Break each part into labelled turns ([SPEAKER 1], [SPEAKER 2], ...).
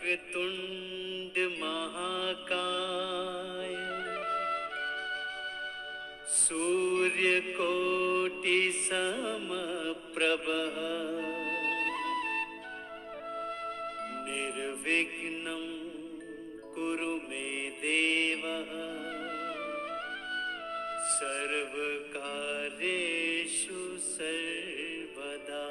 [SPEAKER 1] वक्रतुंड महाकाय सूर्यकोटि समप्रभ निर्विघ्नं कुरु मे देव सर्वकार्येषु सर्वदा।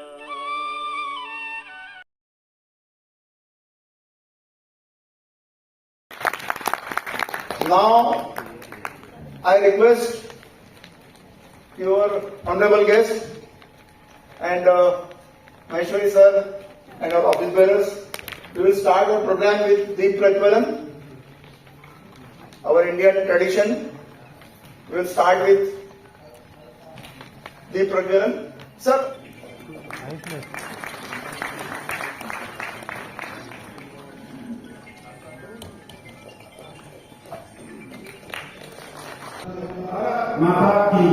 [SPEAKER 2] Now, I request your honorable guest and Maheshwari sir and our office bearers. We will start our program with Deep Prajwalan, our Indian tradition. We will start with Deep Prajwalan. Sir.
[SPEAKER 3] माता की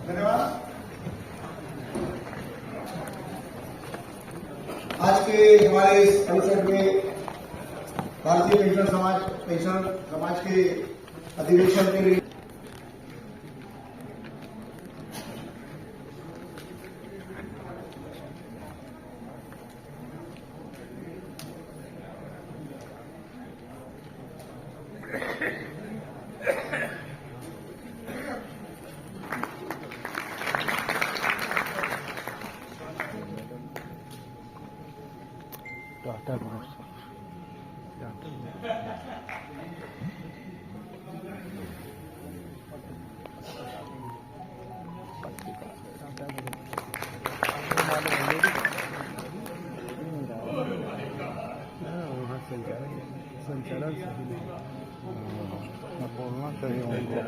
[SPEAKER 2] धन्यवाद। आज के हमारे इस परिसर में भारतीय पेंशन समाज के अधिवेशन के लिए
[SPEAKER 4] संचालन सही नहीं बोलना चाहिए उनको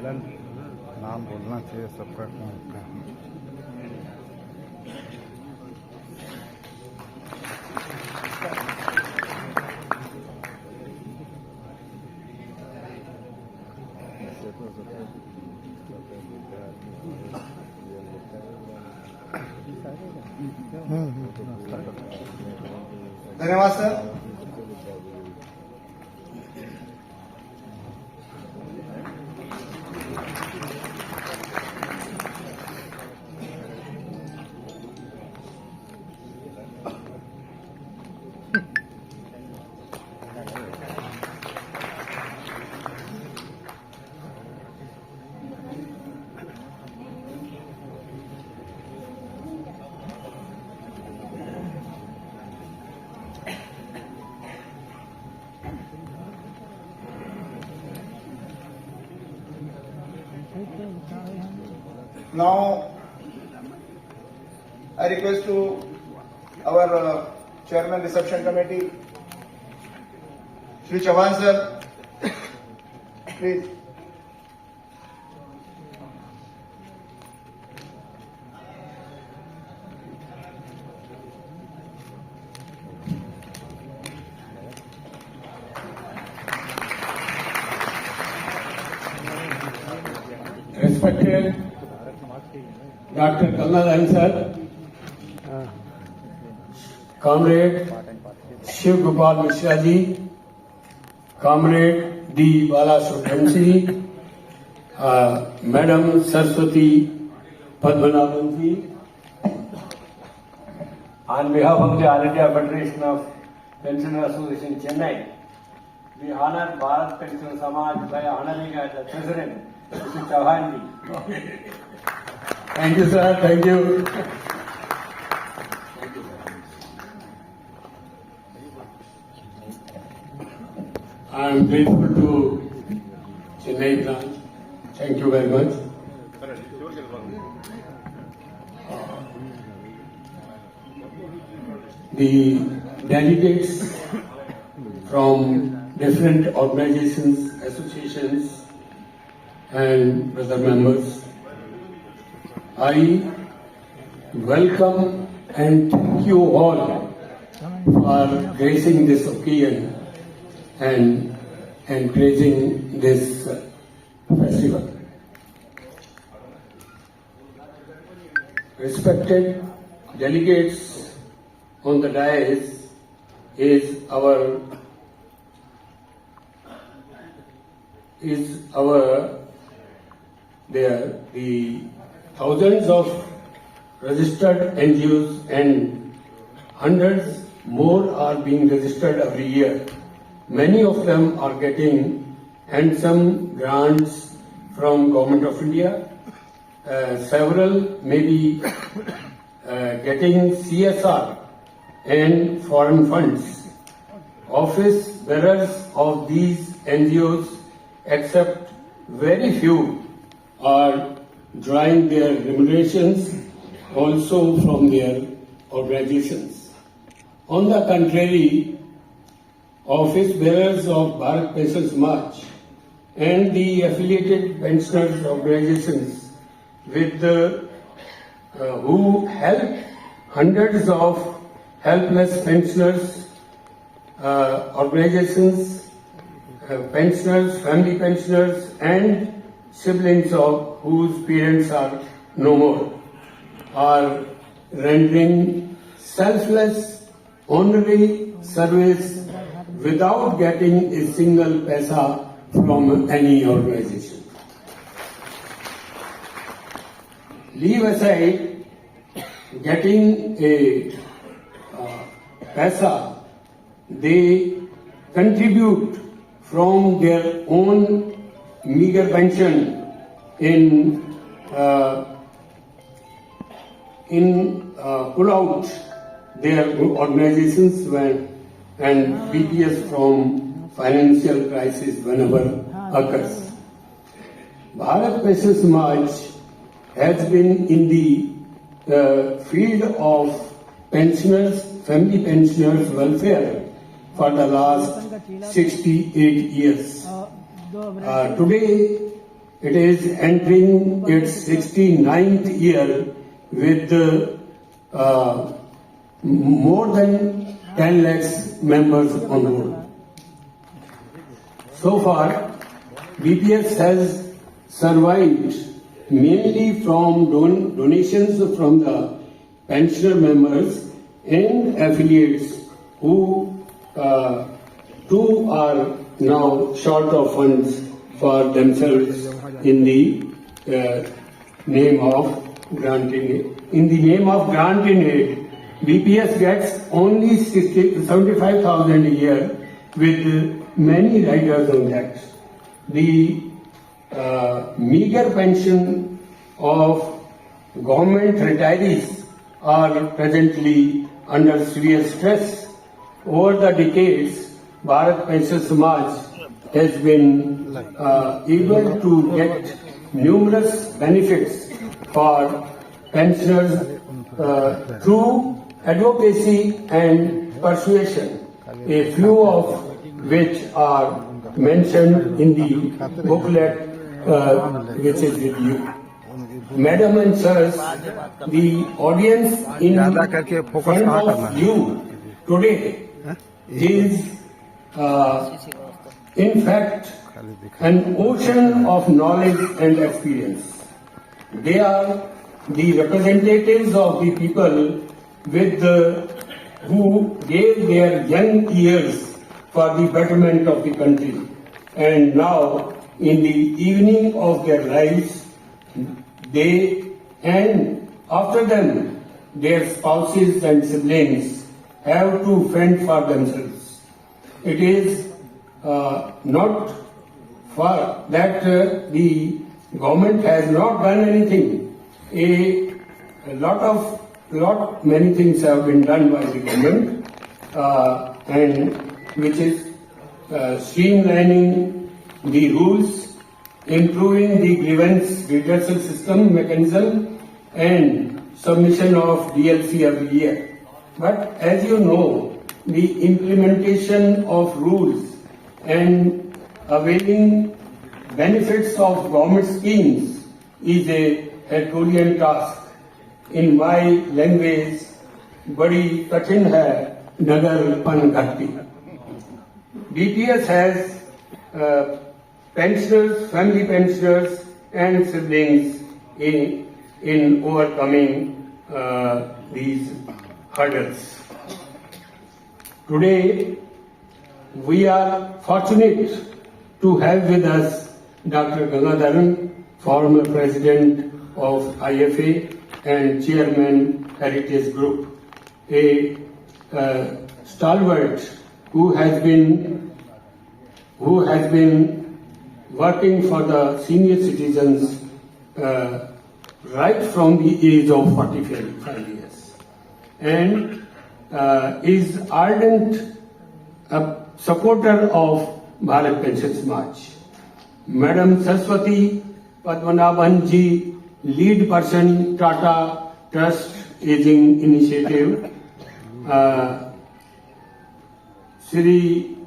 [SPEAKER 4] नाम बोलना चाहिए सबका काम का।
[SPEAKER 2] धन्यवाद sir. Now, I request to our Chairman Reception Committee, Shri Chauhan sir, please.
[SPEAKER 3] Respected Dr. Kalnadayan sir, Comrade Shiv Gopal Mishra ji, Comrade D. Balasubramanian ji, Madam Saraswati Padmanabhan ji. On behalf of the All India Federation of Pensioner Association Chennai, we honor Bharat Pension Samaj by honoring as the President, Mr. Chauhan ji. Thank you, sir. Thank you. I am grateful to Chennai branch. Thank you very much. The delegates from different organizations, associations, and other members, I welcome and thank you all for gracing this occasion and encouraging this festival. Respected delegates on the dais is our the thousands of registered NGOs and hundreds more are being registered every year. Many of them are getting handsome grants from Government of India. Several may be getting CSR and foreign funds. Office bearers of these NGOs, except very few, are drawing their remunerations also from their organizations. On the contrary, office bearers of Bharat Pension Samaj and the affiliated pensioners organizations who help hundreds of helpless pensioners, organizations, pensioners, family pensioners, and siblings of whose parents are no more, are rendering selfless, honorary service without getting a single paisa from any organization. Leave aside getting a paisa, they contribute from their own meager pension in pull out their organizations and BPS from financial crisis whenever occurs. Bharat Pension Samaj has been in the field of pensioners, family pensioners welfare for the last 68 years. Today, it is entering its 69th year with more than 10 lakhs members on board. So far, BPS has survived mainly from donations from the pensioner members and affiliates who too are now short of funds for themselves in the name of granting aid. In the name of granting aid, BPS gets only 75,000 a year with many riders on that. The meager pension of government retirees are presently under severe stress. Over the decades, Bharat Pension Samaj has been able to get numerous benefits for pensioners through advocacy and persuasion, a few of which are mentioned in the booklet which is with you. Madam and sirs, the audience in front of you today is in fact an ocean of knowledge and experience. They are the representatives of the people who gave their young years for the betterment of the country, and now in the evening of their lives, they and after them their spouses and siblings have to fend for themselves. It is not for that the government has not done anything. Many things have been done by the government, and which is streamlining the rules, improving the grievance redressal system mechanism, and submission of DLC every year. But as you know, the implementation of rules and availing benefits of government schemes is a Herculean task. In my language, badi kachin hai nagar pan ghatti. BPS has pensioners, family pensioners, and siblings in overcoming these hurdles. Today, we are fortunate to have with us Dr. Gangadharan, former president of IFA and chairman Heritage Group, a stalwart who has been working for the senior citizens right from the age of 45 years, and is ardent supporter of Bharat Pension Samaj. Madam Saraswati Padmanabhan ji, lead person Tata Trust Aging Initiative, Shri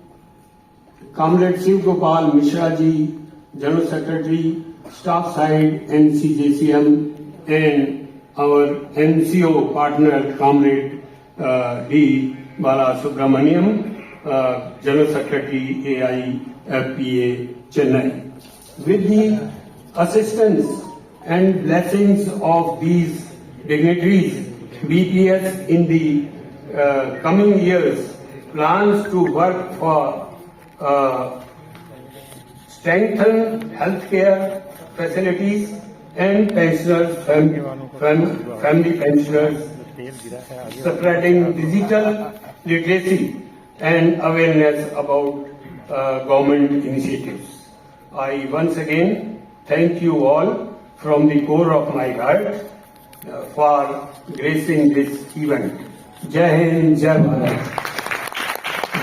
[SPEAKER 3] Comrade Shiv Gopal Mishra ji, General Secretary, Staff Side NCJCM, and our NCO partner, Comrade D. Bala Subramaniam, General Secretary AIFPA Chennai. With the assistance and blessings of these dignitaries, BPS in the coming years plans to work for strengthen healthcare facilities and pensioners, family pensioners, spreading digital literacy and awareness about government initiatives. I once again thank you all from the core of my heart for gracing this event. Jai Hind, Jai Bharat.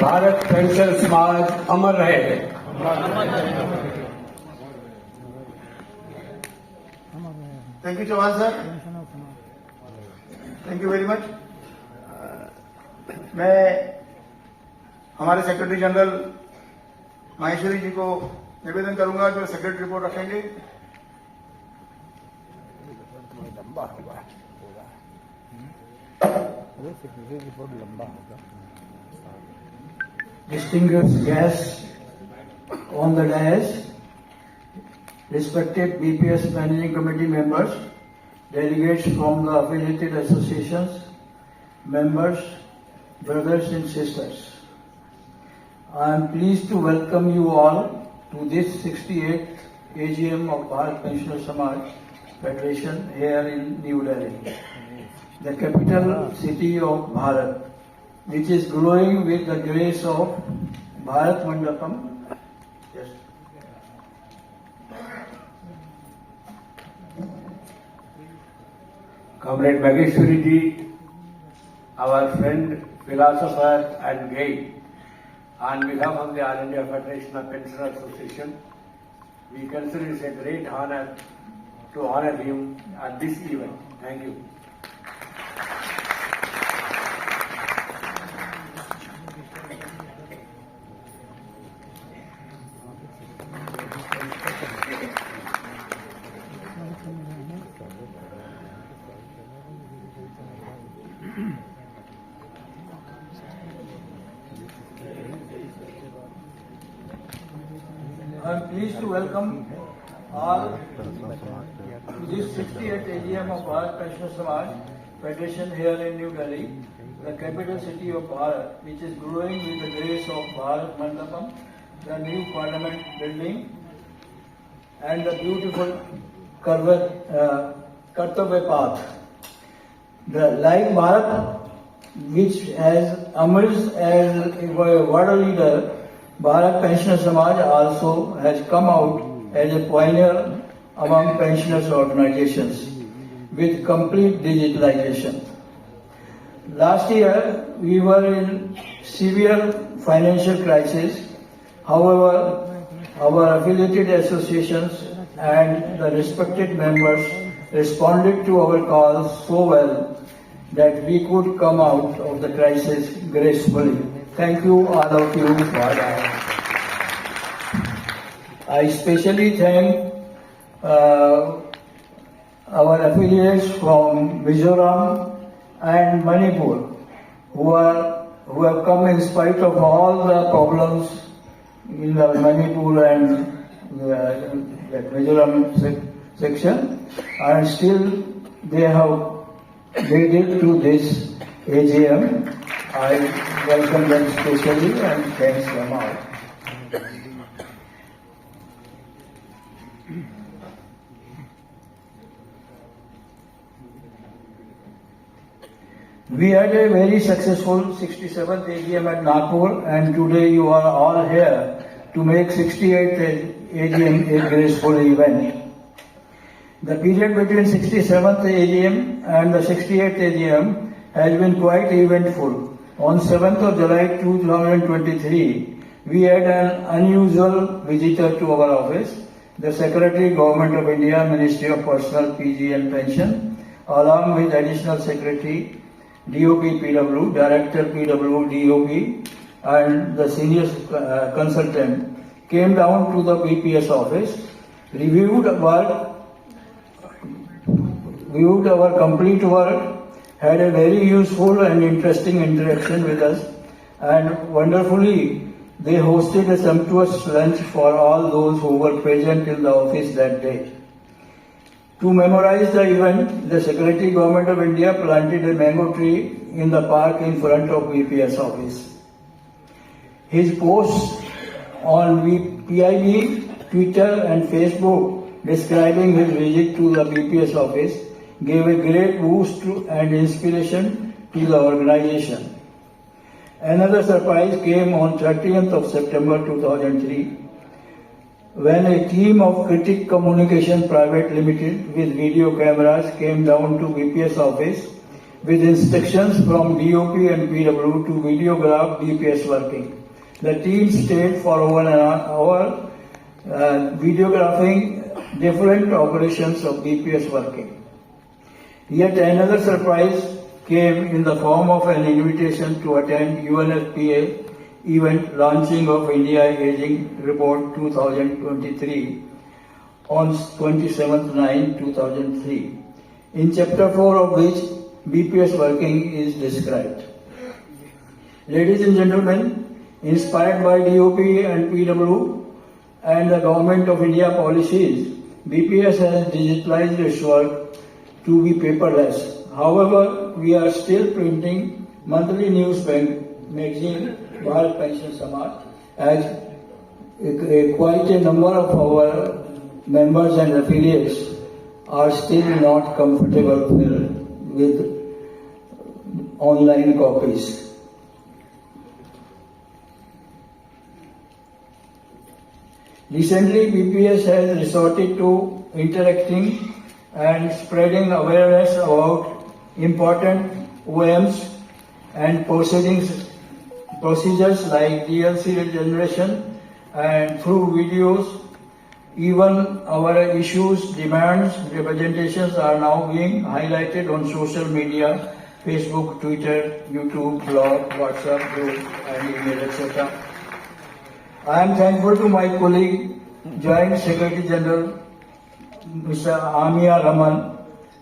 [SPEAKER 3] Bharat Pension Samaj Amar Rahe.
[SPEAKER 2] Thank you, Chauhan sir. Thank you very much. मैं हमारे secretary general Maheshwari जी को निवेदन करूंगा जो secretary report रखेंगे.
[SPEAKER 4] लंबा होगा report लंबा होगा.
[SPEAKER 5] Distinguished guests on the dais, respected BPS Managing Committee members, delegates from the affiliated associations, members, brothers and sisters. I am pleased to welcome you all to this 68th AGM of Bharat Pensioner Samaj Federation here in New Delhi, the capital city of Bharat, which is glowing with the grace of Bharat Mandapam. Yes.
[SPEAKER 3] Comrade Mageshwari ji, our friend, philosopher and guide, on behalf of the All India Federation of Pensioner Association, we consider it a great honor to honor him at this event. Thank you.
[SPEAKER 5] I am pleased to welcome all to this 68th AGM of Bharat Pensioner Samaj Federation here in New Delhi, the capital city of Bharat, which is growing with the grace of Bharat Mandapam, the new parliament building, and the beautiful Kartavya path. The like Bharat, which has emerged as a world leader, Bharat Pensioner Samaj also has come out as a pioneer among pensioners organizations with complete digitalization. Last year, we were in severe financial crisis. However, our affiliated associations and the respected members responded to our calls so well that we could come out of the crisis gracefully. Thank you, all of you, for that. I especially thank our affiliates from Mizoram and Manipur who have come in spite of all the problems in the Manipur and the Mizoram section, and still they have made it to this AGM. I welcome them specially and thanks them all. We had a very successful 67th AGM at Nagpur, and today you are all here to make 68th AGM a graceful event. The period between 67th AGM and the 68th AGM has been quite eventful. On 7th of July 2023, we had an unusual visitor to our office, the Secretary Government of India, Ministry of Personal PG and Pension, along with Additional Secretary DOP PW, Director PW DOP, and the senior consultant came down to the BPS office, reviewed our complete work, had a very useful and interesting interaction with us, and wonderfully they hosted a sumptuous lunch for all those who were present in the office that day. To memorize the event, the Secretary Government of India planted a mango tree in the park in front of BPS office. His posts on PIB, Twitter and Facebook describing his visit to the BPS office gave a great boost and inspiration to the organization. Another surprise came on 30th of September 2003 when a team of Critic Communication Private Limited with video cameras came down to BPS office with instructions from DOP and PW to videograph BPS working. The team stayed for over an hour videographing different operations of BPS working. Yet another surprise came in the form of an invitation to attend UNFPA event launching of India Aging Report 2023 on 27/9/2003, in chapter 4 of which BPS working is described. Ladies and gentlemen, inspired by DOP and PW and the Government of India policies, BPS has digitalized its work to be paperless. However, we are still printing monthly news magazine Bharat Pension Samaj, as quite a number of our members and affiliates are still not comfortable with online copies. Recently, BPS has resorted to interacting and spreading awareness about important OMs and procedures like DLC generation, and through videos, even our issues, demands, representations are now being highlighted on social media, Facebook, Twitter, YouTube, blog, WhatsApp group, and email, etc. I am thankful to my colleague, Joint Secretary General, Mr. Amia Raman,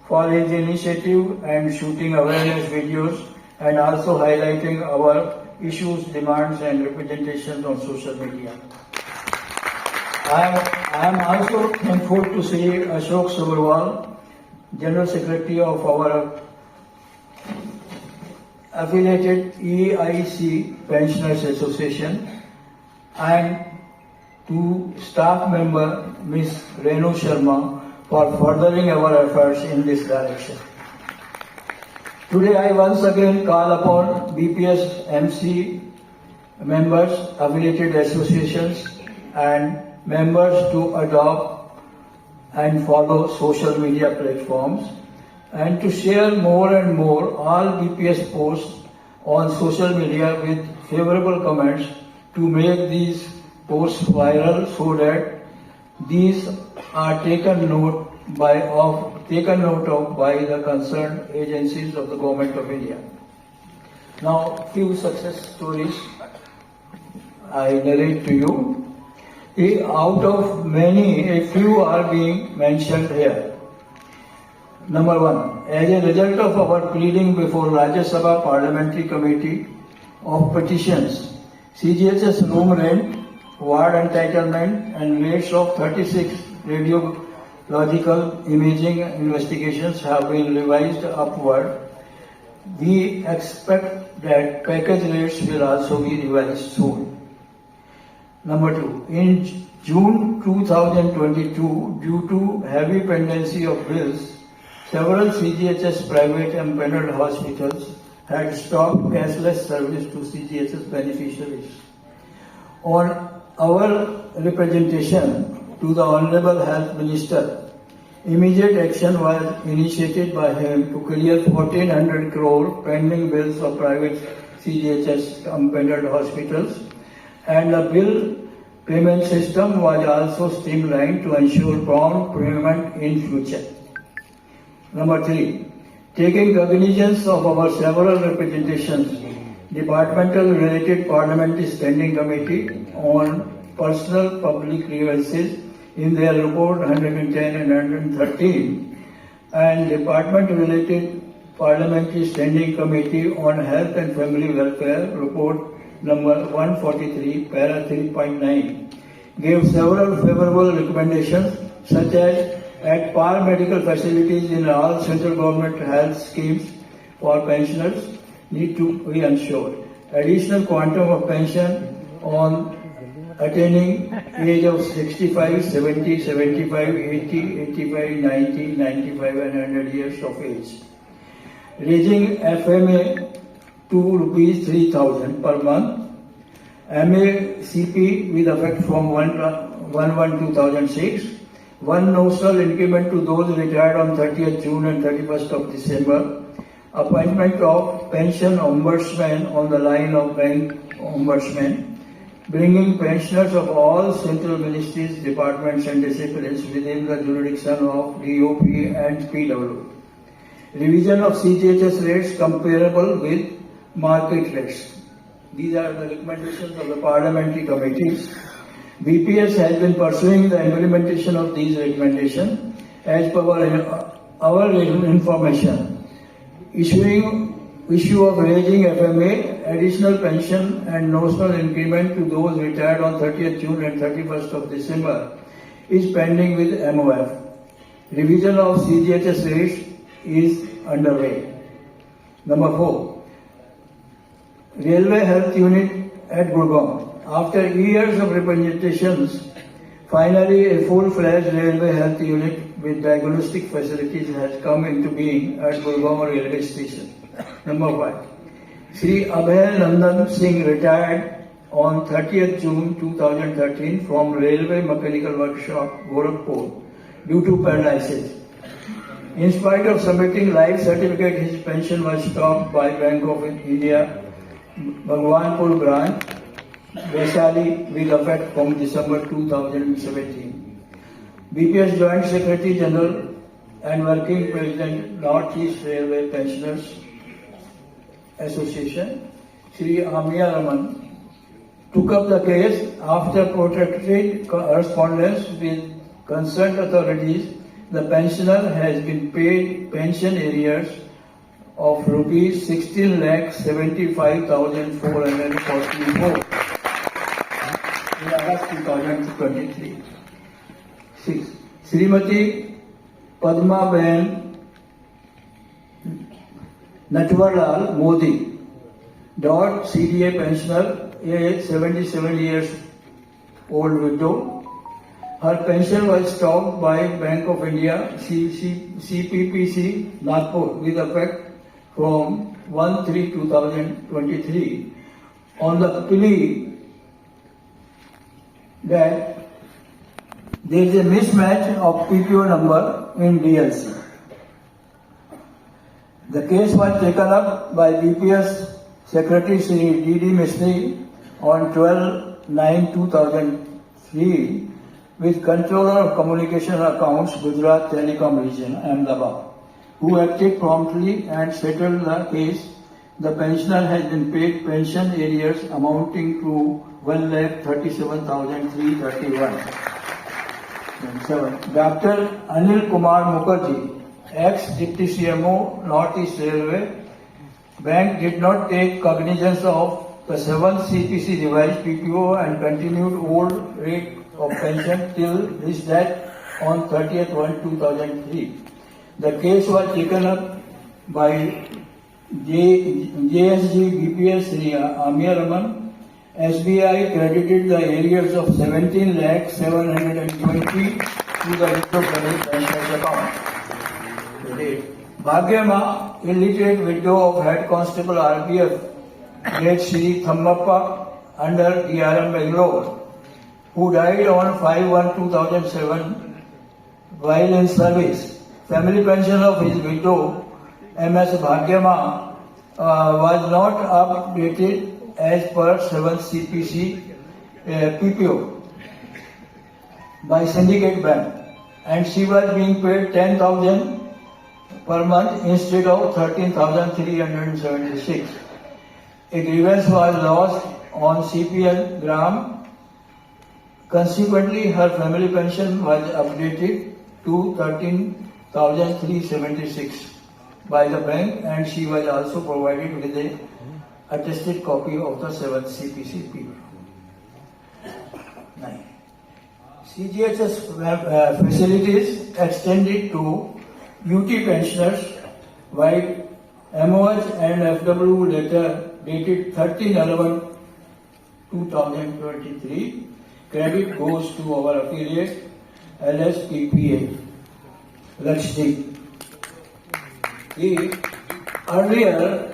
[SPEAKER 5] for his initiative and shooting awareness videos and also highlighting our issues, demands and representations on social media. I am also thankful to see Ashok Sabharwal, General Secretary of our affiliated EIC Pensioners Association, and to staff member Ms. Renu Sharma for furthering our efforts in this direction. Today I once again call upon BPS MC members, affiliated associations and members to adopt and follow social media platforms and to share more and more all BPS posts on social media with favorable comments to make these posts viral so that these are taken note of by the concerned agencies of the Government of India. Now, few success stories I narrate to you. Out of many, a few are being mentioned here. Number one, as a result of our pleading before Rajya Sabha Parliamentary Committee of Petitions, CGHS room rent, ward entitlement and rates of 36 radiological imaging investigations have been revised upward We expect that package rates will also be revised soon. Number two, in June 2022, due to heavy pendency of bills, several CGHS private and paneled hospitals had stopped cashless service to CGHS beneficiaries. On our representation to the Honorable Health Minister, immediate action was initiated by him to clear 1400 crore pending bills of private CGHS paneled hospitals, and the bill payment system was also streamlined to ensure prompt payment in future. Number three, taking cognizance of our several representations, Departmental Related Parliamentary Standing Committee on Personal Public Grievances in their report 110 and 113, and Department Related Parliamentary Standing Committee on Health and Family Welfare report number 143, para 3.9, gave several favorable recommendations such as at par medical facilities in all central government health schemes for pensioners need to be ensured. Additional quantum of pension on attaining age of 65, 70, 75, 80, 85, 90, 95 and 100 years of age. Raising FMA to rupees 3,000 per month. MACP with effect from 1/1/2006. One notional increment to those retired on 30th June and 31st of December. Appointment of pension ombudsman on the line of bank ombudsman. Bringing pensioners of all central ministries, departments and disciplines within the jurisdiction of DOP and PW. Revision of CGHS rates comparable with market rates. These are the recommendations of the parliamentary committees. BPS has been pursuing the implementation of these recommendations as per our information. Issue of raising FMA, additional pension and notional increment to those retired on 30th June and 31st of December is pending with MOF. Revision of CGHS rates is underway. Number 4. Railway Health Unit at Gurgaon. After years of representations, finally a full-fledged Railway Health Unit with diagnostic facilities has come into being at Gurgaon Railway Station. Number 5. Sri Abhay Nandan Singh retired on 30th June 2013 from Railway Mechanical Workshop, Gorakhpur, due to paralysis. In spite of submitting life certificate, his pension was stopped by Bank of India, Bhagwanpur branch, Vaishali, with effect from December 2017. BPS Joint Secretary General and Working President, North East Railway Pensioners Association, Sri Amia Raman, took up the case after protracted correspondence with concerned authorities. The pensioner has been paid pension arrears of rupees 16,75,444 in August 2023. 6. Srimati Padma Ben Natwarlal Modi, CDA pensioner, age 77 years old widow. Her pension was stopped by Bank of India, CPPC, Nagpur, with effect from 1/3/2023 on the plea that there is a mismatch of PPO number in DLC. The case was taken up by BPS Secretary Sri D.D. Mistry on 12/9/2003 with Controller of Communication Accounts, Gujarat Telecom Region, Ahmedabad, who acted promptly and settled the case. The pensioner has been paid pension arrears amounting to 1,37,331. 7. Dr. Anil Kumar Mukherjee, ex-Deputy CMO, North East Railway, Bank did not take cognizance of the 7th CPC revised PPO and continued old rate of pension till his death on 30th 1/2003. The case was taken up by JSG BPS Sri Amir Raman, SBI credited the arrears of 17,720,000 to the Uttar Pradesh Pensioners account. Bhagyama, illiterate widow of Head Constable RPF, late Sri Thammappa under DRM Bangalore, who died on 5/1/2007 while in service. Family pension of his widow, MS Bhagyama, was not updated as per 7th CPC PPO by Syndicate Bank, and she was being paid 10,000 per month instead of 13,376. A grievance was lodged on CPL Gram. Consequently, her family pension was updated to 13,376 by the bank, and she was also provided with a attested copy of the 7th CPC PPO. 9. CGHS facilities extended to UT pensioners by MOH and FW letter dated 13/11/2023. Credit goes to our affiliate LSPPA, Lakshdeep. Earlier,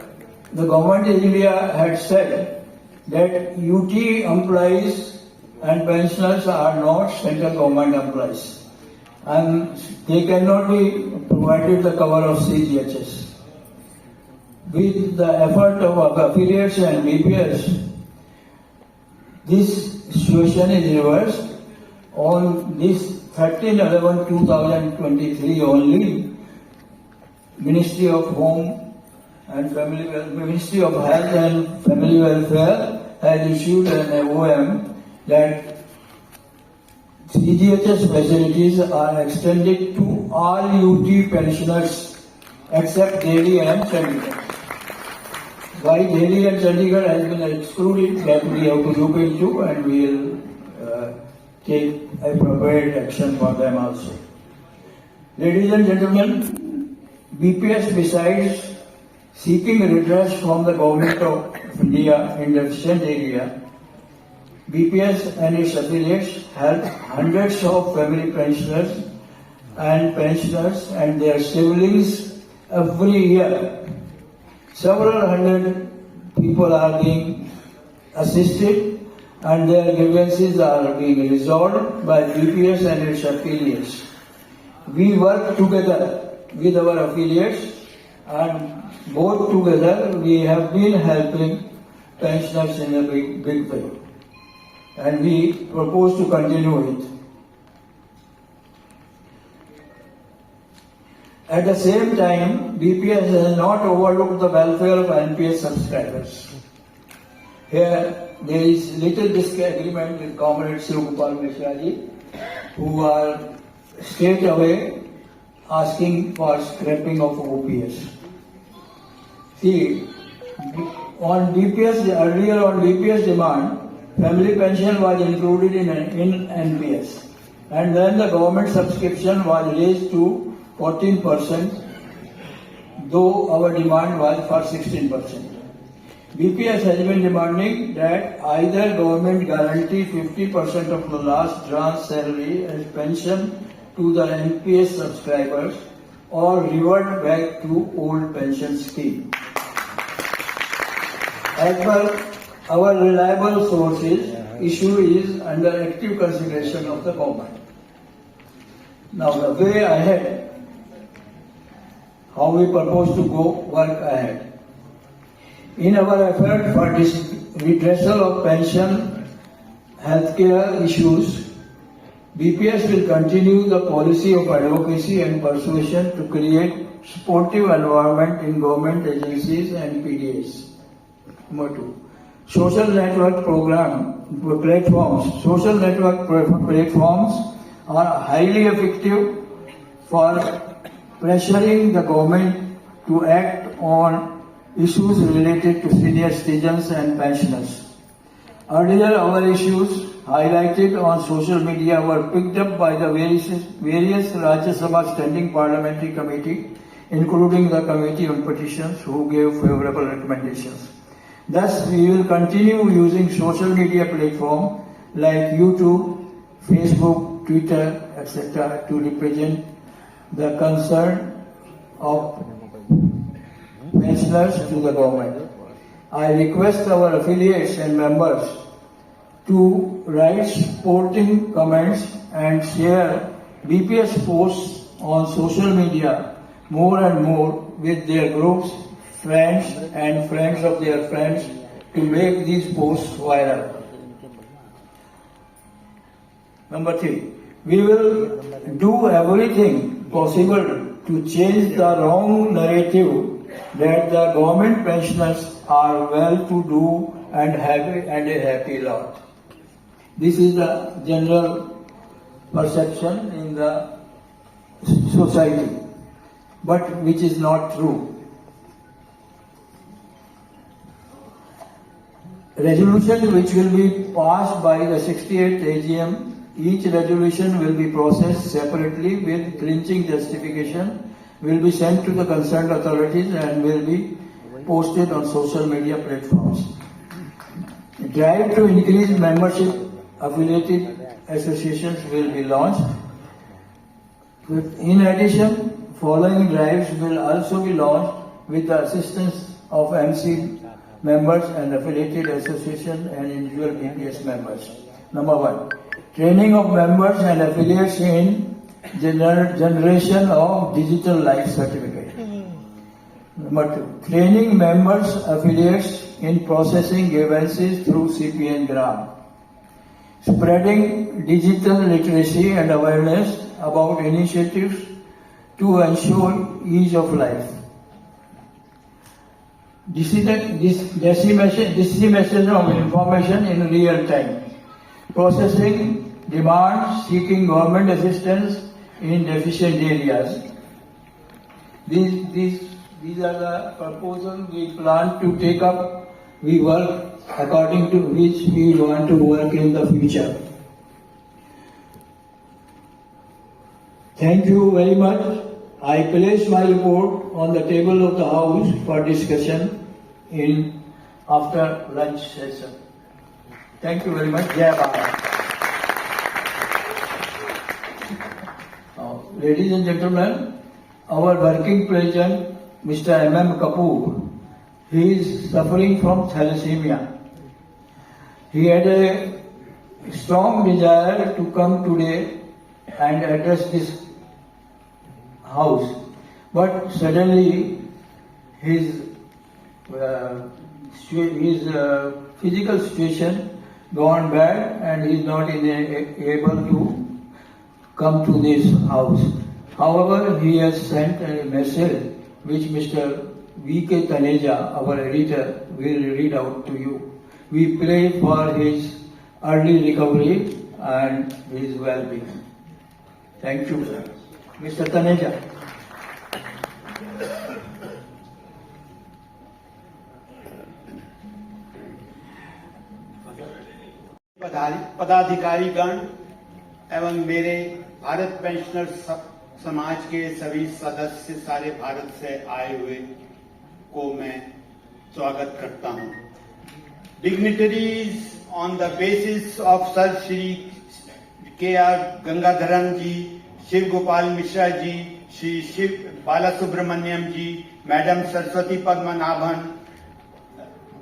[SPEAKER 5] the government of India had said that UT employees and pensioners are not central government employees, and they cannot be provided the cover of CGHS. With the effort of affiliates and BPS, this situation is reversed. On this 13/11/2023 only, Ministry of Home and Ministry of Health and Family Welfare has issued an MOM that CGHS facilities are extended to all UT pensioners except Delhi and Chandigarh. Why Delhi and Chandigarh has been excluded, that we have to look into, and we will take appropriate action for them also. Ladies and gentlemen, BPS, besides seeking redress from the government of India in the deficient area, BPS and its affiliates help hundreds of family pensioners and their siblings every year. Several hundred people are being assisted, and their grievances are being resolved by BPS and its affiliates. We work together with our affiliates, and both together we have been helping pensioners in a big way, and we propose to continue it. At the same time, BPS has not overlooked the welfare of NPS subscribers. Here, there is little disagreement with Comrade Shivgopal Mishra ji, who are straight away asking for scrapping of OPS. See, earlier on BPS demand, family pension was included in NPS, and then the government subscription was raised to 14%, though our demand was for 16%. BPS has been demanding that either government guarantee 50% of the last tranche salary as pension to the NPS subscribers, or revert back to old pension scheme. As per our reliable sources, issue is under active consideration of the government. Now the way ahead, how we propose to go work ahead. In our effort for redressal of pension healthcare issues, BPS will continue the policy of advocacy and persuasion to create supportive environment in government agencies and PDAs. Number 2, social network platforms are highly effective for pressuring the government to act on issues related to senior citizens and pensioners. Earlier, our issues highlighted on social media were picked up by the various Rajya Sabha Standing Parliamentary Committee including the Committee on Petitions, who gave favorable recommendations. Thus, we will continue using social media platforms like YouTube, Facebook, Twitter, etc. to represent the concern of pensioners to the government. I request our affiliates and members to write supporting comments and share BPS posts on social media more and more with their groups, friends and friends of their friends to make these posts viral. Number 3, we will do everything possible to change the wrong narrative that the government pensioners are well-to-do and a happy lot. This is the general perception in the society, but which is not true. Resolution which will be passed by the 68th AGM, each resolution will be processed separately with clinching justification, will be sent to the concerned authorities and will be posted on social media platforms. Drive to increase membership affiliated associations will be launched. In addition, following drives will also be launched with the assistance of MC members and affiliated associations and individual BPS members. Number 1, training of members and affiliates in generation of digital life certificate. Number 2, training members affiliates in processing grievances through CPN Gram. Spreading digital literacy and awareness about initiatives to ensure ease of life. Dissemination of information in real time. Processing demands seeking government assistance in deficient areas. These are the proposals we plan to take up. We work according to which we want to work in the future. Thank you very much. I place my report on the table of the House for discussion in after lunch session. Thank you very much. Jai Bharat. Ladies and gentlemen, our working president, Mr. M.M. Kapoor, he is suffering from thalassemia. He had a strong desire to come today and address this house, but suddenly his physical situation gone bad and he is not able to come to this house. However, he has sent a message which Mr. V.K. Taneja, our editor, will read out to you. We pray for his early recovery and his well-being. Thank you, sir. Mr. Taneja.
[SPEAKER 6] पदाधिकारीगण एवं मेरे Bharat pensioner समाज के सभी सदस्य सारे भारत से आए हुए को मैं स्वागत करता हूं। Dignitaries on the basis of sir Shri K R. Gangadharan ji, Shiv Gopal Mishra ji, Shri Shiv Balasubramaniam ji, madam Saraswati Padmanabhan,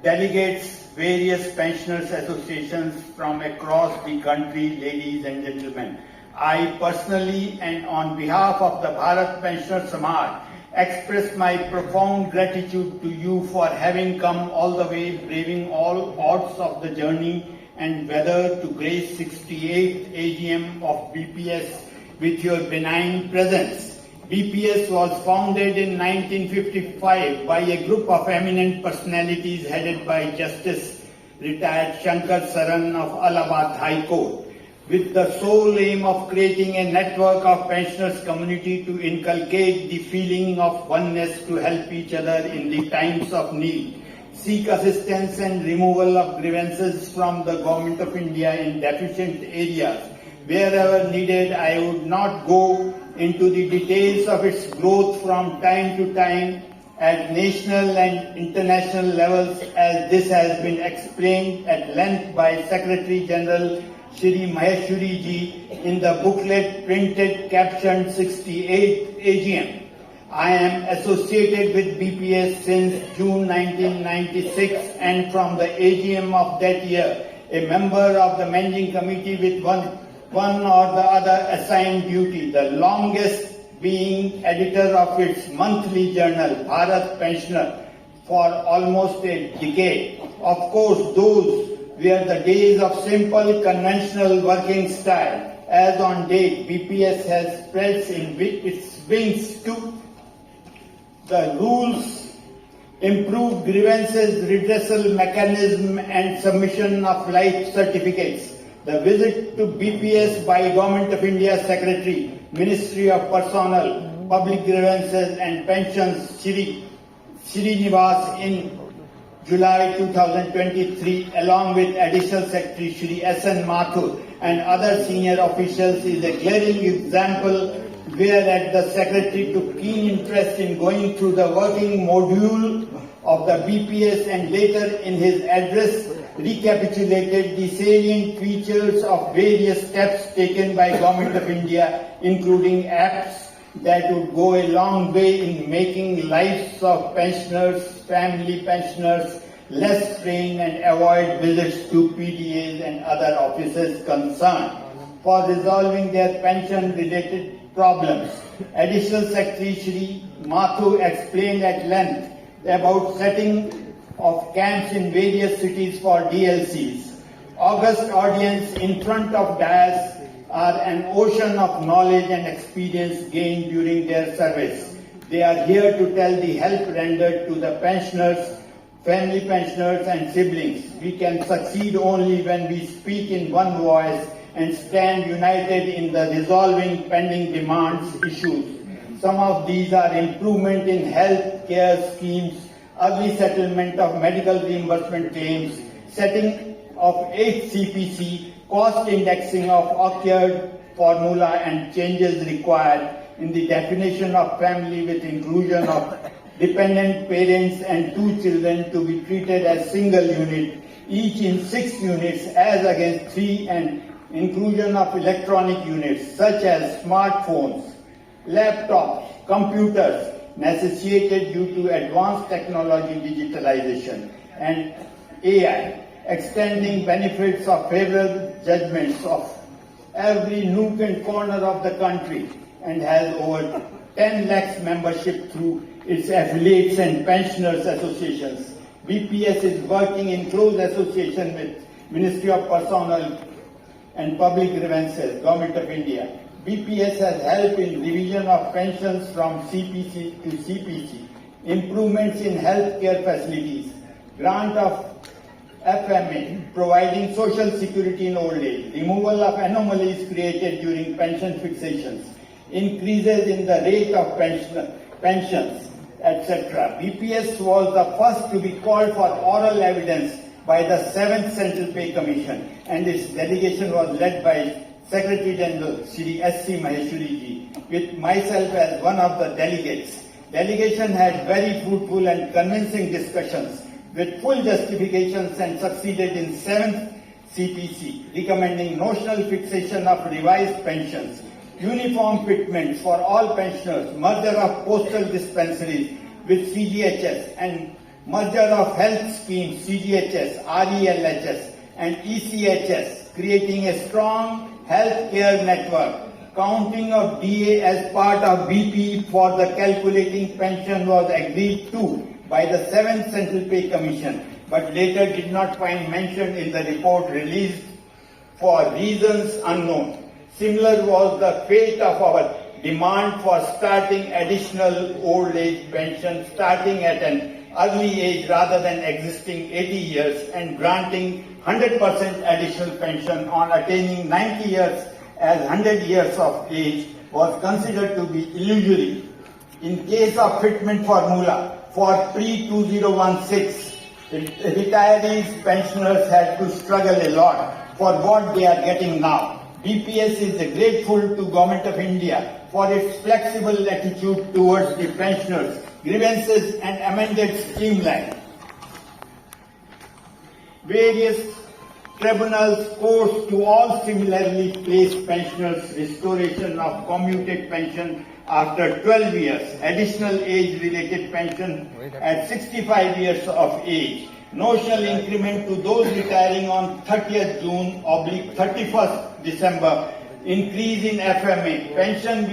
[SPEAKER 6] delegates, various pensioners associations from across the country, ladies and gentlemen. I personally and on behalf of the Bharat Pensioner Samaj express my profound gratitude to you for having come all the way, braving all odds of the journey and weather to grace 68th AGM of BPS with your benign presence. BPS was founded in 1955 by a group of eminent personalities headed by Justice retired Shankar Saran of Allahabad High Court, with the sole aim of creating a network of pensioners community to inculcate the feeling of oneness to help each other in the times of need, seek assistance and removal of grievances from the Government of India in deficient areas. Wherever needed, I would not go into the details of its growth from time to time at national and international levels, as this has been explained at length by Secretary General Shri Maheshwari Ji in the booklet printed captioned 68th AGM. I am associated with BPS since June 1996 and from the AGM of that year, a member of the managing committee with one or the other assigned duty, the longest being editor of its monthly journal, Bharat Pensioner, for almost a decade. Of course, those were the days of simple, conventional working style. As on date, BPS has spread its wings to the rules, improved grievances, redressal mechanism, and submission of life certificates. The visit to BPS by Government of India Secretary, Ministry of Personnel, Public Grievances and Pensions, Shri Nivas in July 2023, along with Additional Secretary Shri S.N. Mathur and other senior officials, is a glaring example whereat the Secretary took keen interest in going through the working module of the BPS and later in his address recapitulated the salient features of various steps taken by Government of India, including apps that would go a long way in making lives of pensioners, family pensioners, less strained and avoid visits to PTAs and other offices concerned for resolving their pension-related problems. Additional Secretary Shri Mathur explained at length about setting of camps in various cities for DLCs. August audience in front of dais are an ocean of knowledge and experience gained during their service. They are here to tell the help rendered to the pensioners, family pensioners and siblings. We can succeed only when we speak in one voice and stand united in the resolving pending demands issues. Some of these are improvement in health care schemes, early settlement of medical reimbursement claims, setting of 8 CPC, cost indexing of occurred formula and changes required in the definition of family with inclusion of dependent parents and 2 children to be treated as single unit, each in 6 units as against 3, and inclusion of electronic units such as smartphones, laptops, computers necessitated due to advanced technology digitalization and AI, extending benefits of favorable judgments of every nook and corner of the country, and has over 10 lakhs membership through its affiliates and pensioners associations. BPS is working in close association with Ministry of Personnel and Public Grievances, Government of India. BPS has helped in revision of pensions from CPC to CPC, improvements in healthcare facilities, grant of FMA, providing social security in old age, removal of anomalies created during pension fixations, increases in the rate of pensions, etc. BPS was the first to be called for oral evidence by the 7th Central Pay Commission, and its delegation was led by Secretary General Shri S.C. Maheshwari Ji, with myself as one of the delegates. Delegation had very fruitful and convincing discussions with full justifications and succeeded in 7th CPC, recommending notional fixation of revised pensions, uniform fitments for all pensioners, merger of postal dispensaries with CGHS, and merger of health schemes CGHS, RELHS, and ECHS, creating a strong healthcare network. Counting of DA as part of BP for the calculating pension was agreed to by the 7th Central Pay Commission, but later did not find mention in the report released for reasons unknown. Similar was the fate of our demand for starting additional old age pension starting at an early age rather than existing 80 years and granting 100% additional pension on attaining 90 years as 100 years of age was considered to be illusory. In case of fitment formula for pre-2016, retirees pensioners had to struggle a lot for what they are getting now. BPS is grateful to Government of India for its flexible attitude towards the pensioners, grievances and amended streamline. Various tribunals, courts to all similarly placed pensioners restoration of commuted pension after 12 years, additional age-related pension at 65 years of age, notional increment to those retiring on 30th June / 31st December, increase in FMA, pension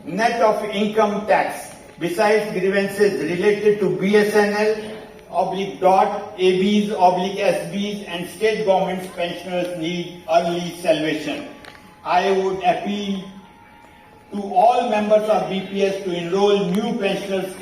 [SPEAKER 6] net of income tax, besides grievances related to BSNL, ABs, SBs and state government's pensioners need early salvation. I would appeal to all members of BPS to enroll new pensioners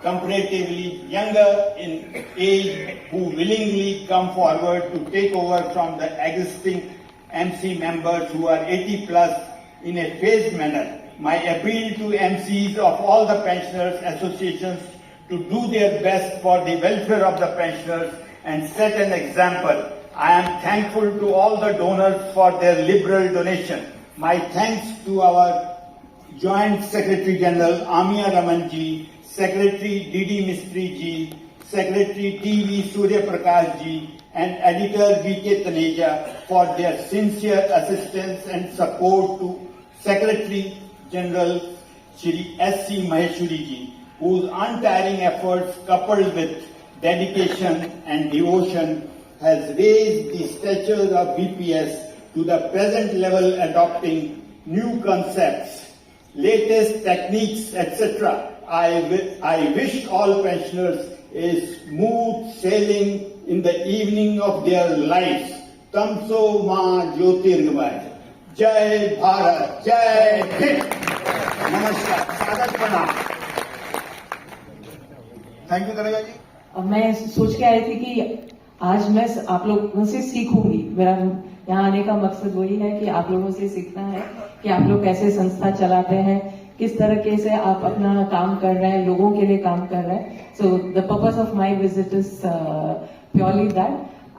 [SPEAKER 6] comparatively younger in age who willingly come forward to take over from the existing MC members who are 80 plus in a phased manner. My appeal to MCs of all the pensioners associations to do their best for the welfare of the pensioners and set an example. I am thankful to all the donors for their liberal donation. My thanks to our Joint Secretary General Amia Ramanji, Secretary D.D. Mistry ji, Secretary T.V. Surya Prakash ji, and Editor V.K. Taneja for their sincere assistance and support to Secretary General Shri S.C. Maheshwari ji, whose untiring efforts coupled with dedication and devotion has raised the stature of BPS to the present level, adopting new concepts, latest techniques, etc. I wish all pensioners a smooth sailing in the evening of their lives. Tamso Ma Jyotirgamay. Jai Bharat, Jai Hind. Namaskar. Sadat Pranam.
[SPEAKER 2] Thank you Taneja ji.
[SPEAKER 7] अब मैं सोच के आई थी कि आज मैं आप लोगों से सीखूंगी। मेरा यहाँ आने का मकसद वही है कि आप लोगों से सीखना है कि आप लोग कैसे संस्था चलाते हैं, किस तरीके से आप अपना काम कर रहे हैं, लोगों के लिए काम कर रहे हैं। So the purpose of my visit is purely that.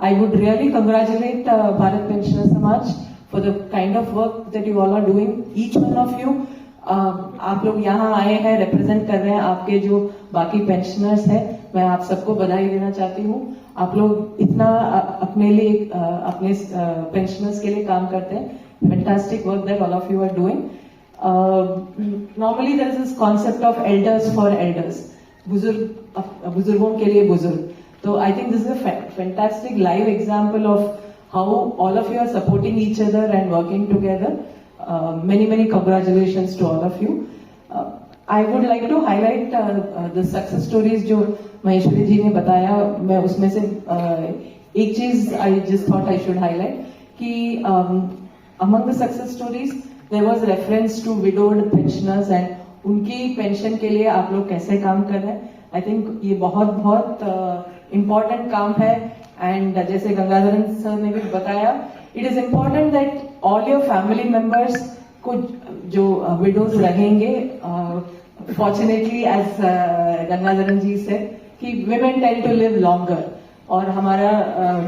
[SPEAKER 7] I would really congratulate Bharat pensioner Samaj for the kind of work that you all are doing, each one of you. आप लोग यहाँ आए हैं, रिप्रेजेंट कर रहे हैं आपके जो बाकी पेंशनर्स हैं। मैं आप सबको बधाई देना चाहती हूँ। आप लोग इतना अपने लिए अपने पेंशनर्स के लिए काम करते हैं। Fantastic work that all of you are doing. Normally there is this concept of elders for elders, बुजुर्गों के लिए बुजुर्ग। तो I think this is a fantastic live example of how all of you are supporting each other and working together. Many congratulations to all of you. I would like to highlight the success stories जो महेश्वरी जी ने बताया। मैं उसमें से एक चीज I just thought I should highlight कि among the success stories there was reference to widowed pensioners and उनकी पेंशन के लिए आप लोग कैसे काम कर रहे हैं। I think ये बहुत important काम है। एंड जैसे गंगाधरन सर ने भी बताया, it is important that all your family members को जो विडोज रहेंगे, फॉर्चुनेटली एज गंगाधरन जी से कि women tend to live longer, और हमारा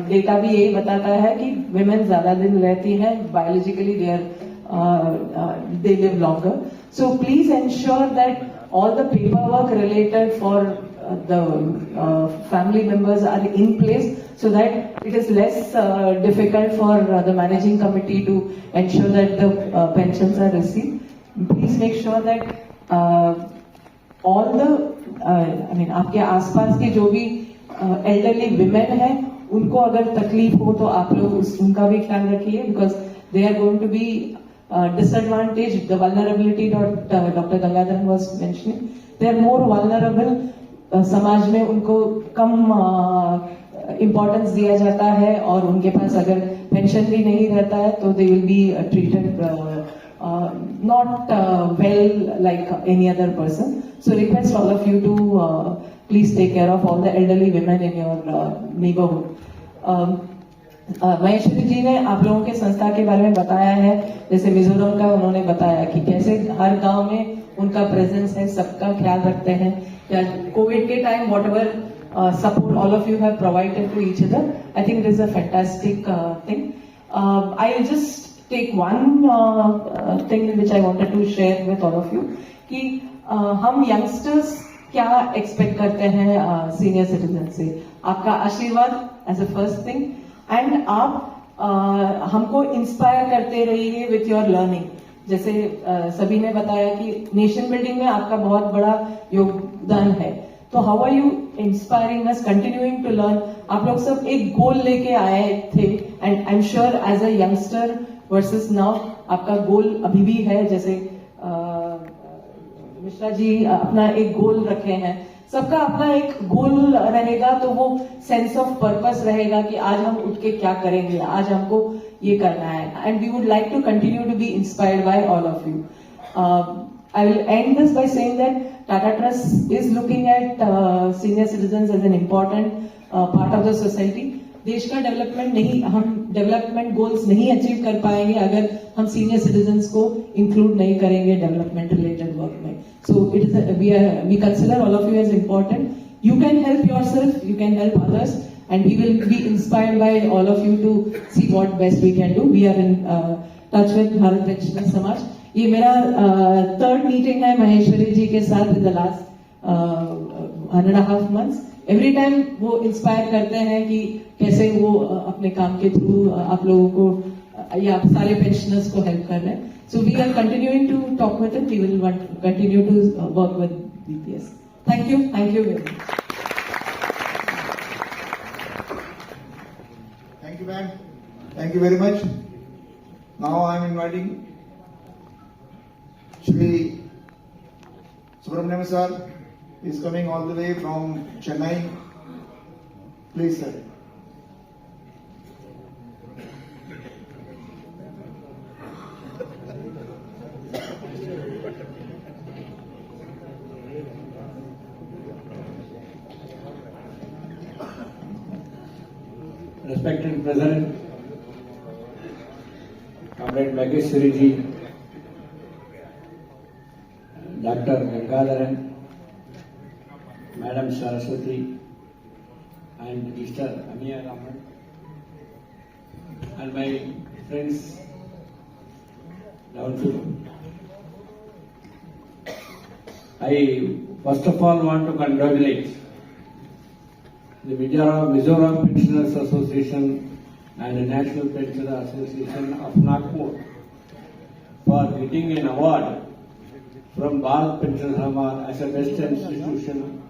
[SPEAKER 7] डेटा भी यही बताता है कि विमेन ज्यादा दिन रहती हैं, biologically they live longer. So please ensure that all the paperwork related for the family members are in place so that it is less difficult for the managing committee to ensure that the pensions are received. Please make sure that all the आपके आसपास के जो भी elderly women हैं, उनको अगर तकलीफ हो तो आप लोग उनका भी ख्याल रखिए, because they are going to be disadvantaged. The vulnerability that Dr. Gangadharan was mentioning, they are more vulnerable. समाज में उनको कम इम्पोर्टेंस दिया जाता है, और उनके पास अगर पेंशन भी नहीं रहता है तो they will be treated not well like any other person. So request all of you to please take care of all the elderly women in your neighbourhood. Maheshwari ji ने आप लोगों के संस्था के बारे में बताया है, जैसे मिजोरम का उन्होंने बताया कि कैसे हर गांव में उनका प्रेजेंस है, सबका ख्याल रखते हैं. या कोविड के time whatever support all of you have provided to each other, I think it is a fantastic thing. I will just take one thing which I wanted to share with all of you कि हम youngsters क्या expect करते हैं senior citizen से. आपका आशीर्वाद as a first thing and आप हमको inspire करते रहिए with your learning. जैसे सभी ने बताया कि नेशन बिल्डिंग में आपका बहुत बड़ा योगदान है. तो how are you inspiring us continuing to learn. आप लोग सब एक गोल लेके आए थे and I am sure as a youngster versus now आपका गोल अभी भी है. जैसे मिश्रा जी अपना एक गोल रखे हैं. सबका अपना एक गोल रहेगा तो वो सेंस ऑफ पर्पस रहेगा कि आज हम उठ के क्या करेंगे, आज हमको ये करना है. And we would like to continue to be inspired by all of you. I will end this by saying that Tata Trust is looking at senior citizens as an important part of the society. देश का development नहीं, हम development goals नहीं achieve कर पाएंगे अगर हम senior citizens को इंक्लूड नहीं करेंगे डेवलपमेंट रिलेटेड वर्क में. So it is we consider all of you as important. You can help yourself, you can help others and we will be inspired by all of you to see what best we can do. We are in touch with Bharat Pensioners Samaj. ये मेरा third meeting है महेश्वरी जी के साथ in the last 1.5 months. Every time वो inspire करते हैं कि कैसे वो अपने काम के थ्रू आप लोगों को या आप सारे पेंशनर्स को हेल्प कर रहे हैं. So we are continuing to talk with them. We will continue to work with BPS. Thank you very much.
[SPEAKER 2] Thank you, ma'am. Thank you very much. Now I am inviting Shri Subramaniam sir. He is coming all the way from Chennai. Please, sir.
[SPEAKER 3] Respected President, Comrade Maheshwari ji, Dr. Gangadharan, Madam Saraswati, and Mr. Amiya Raman, and my friends down below. I first of all want to congratulate the Mizoram Pensioners Association and the National Pensioner Association of Nagpur for getting an award from Bharat Pensioners Samaj as a best institution.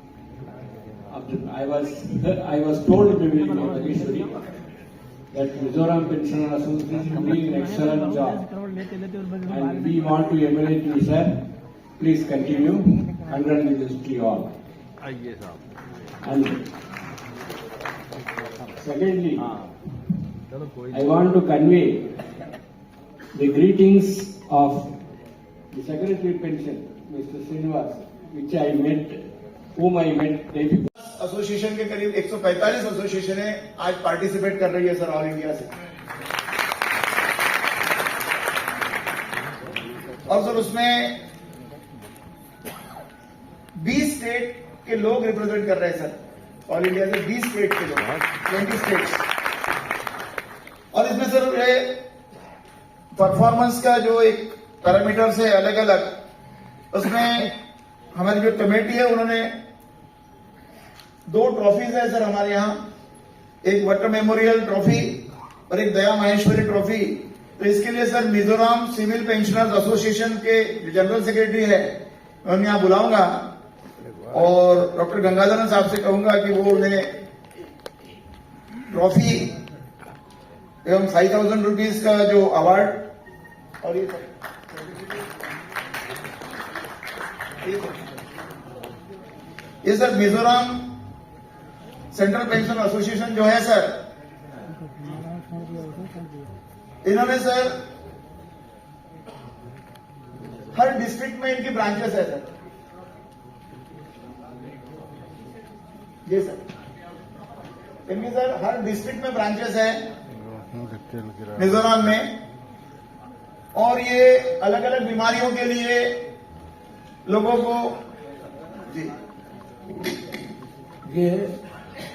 [SPEAKER 3] I was told to me Maheshwari that Mizoram Pensioner Association is doing an excellent job, and we want to emulate you, sir. Please continue. Congratulations to you all. And secondly, I want to convey the greetings of the Secretary Pension, Mr. Srinivas, whom I met day before.
[SPEAKER 2] Association के करीब 145 एसोसिएशनें आज participate कर रही है sir all India से. और sir उसमें 20 state के लोग रिप्रेजेंट कर रहे हैं सर. ऑल इंडिया से 20 स्टेट के लोग, 20 स्टेट्स. और इसमें सर ये परफॉर्मेंस का जो एक पैरामीटर्स है अलग अलग, उसमें हमारी जो कमेटी है उन्होंने 2 ट्रॉफीज है सर हमारे यहाँ. एक वट मेमोरियल ट्रॉफी और एक दया माहेश्वरी ट्रॉफी. तो इसके लिए sir Mizoram civil pensioners association के जो जनरल सेक्रेटरी है मैं उन्हें यहाँ बुलाऊंगा और डॉक्टर गंगाधरन साहब से कहूंगा कि वो उन्हें ट्रॉफी एवं 5,000 रुपीज का जो अवार्ड और ये sir Mizoram central pension association जो है सर, इन्होंने सर हर डिस्ट्रिक्ट में इनकी ब्रांचेस है सर. जी सर, इनकी सर हर डिस्ट्रिक्ट में ब्रांचेस है मिजोरम में. और ये अलग अलग बीमारियों के लिए लोगों को जी
[SPEAKER 5] ये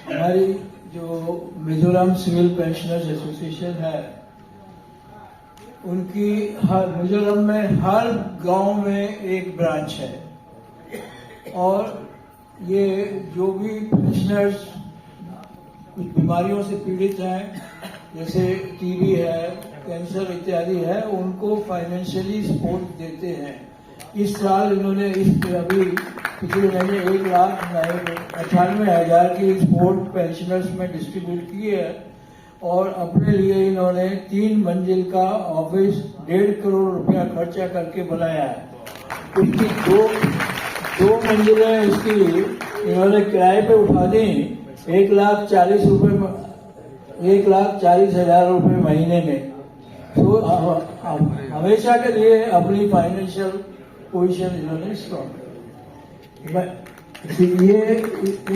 [SPEAKER 5] हमारी जो मिजोरम सिविल पेंशनर्स एसोसिएशन है उनकी मिजोरम में हर गांव में एक ब्रांच है और ये जो भी पेंशनर्स कुछ बीमारियों से पीड़ित हैं, जैसे टीबी है, कैंसर इत्यादि है, उनको फाइनेंशियली सपोर्ट देते हैं। इस साल इन्होंने अभी पिछले महीने 1,98,000 की सपोर्ट पेंशनर्स में डिस्ट्रीब्यूट की है और अपने लिए इन्होंने 3 मंजिल का ऑफिस 1.5 करोड़ रुपया खर्चा करके बनाया है। उसकी दो मंजिलें इसकी इन्होंने किराए पे उठा दी 1,40,000 रुपये महीने में। तो हमेशा के लिए अपनी फाइनेंशियल पोजीशन इन्होंने स्ट्रॉन्ग। ये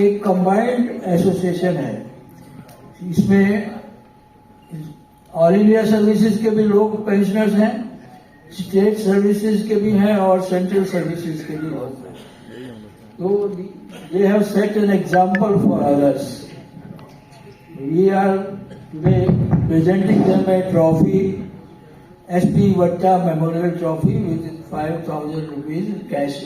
[SPEAKER 5] एक कंबाइंड एसोसिएशन है, इसमें ऑल इंडिया सर्विसेज के भी लोग पेंशनर्स हैं, स्टेट सर्विसेज के भी हैं और सेंट्रल सर्विसेज के भी लोग हैं। तो they have set an example for others. We are today presenting them a trophy, SP Vatta Memorial Trophy with 5,000 rupees cash.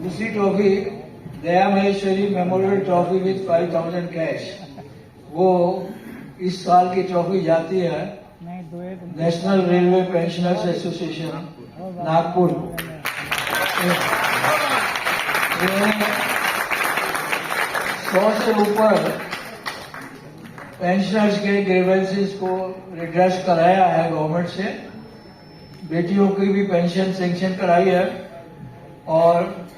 [SPEAKER 5] दूसरी trophy Daya Maheshwari memorial trophy with 5,000 cash, वो इस साल की ट्रॉफी जाती है national railway pensioners association Nagpur. 100 से ऊपर pensioners के ग्रीवेंसेस को रिड्रेस कराया है गवर्नमेंट से, बेटियों की भी पेंशन सैंक्शन कराई है और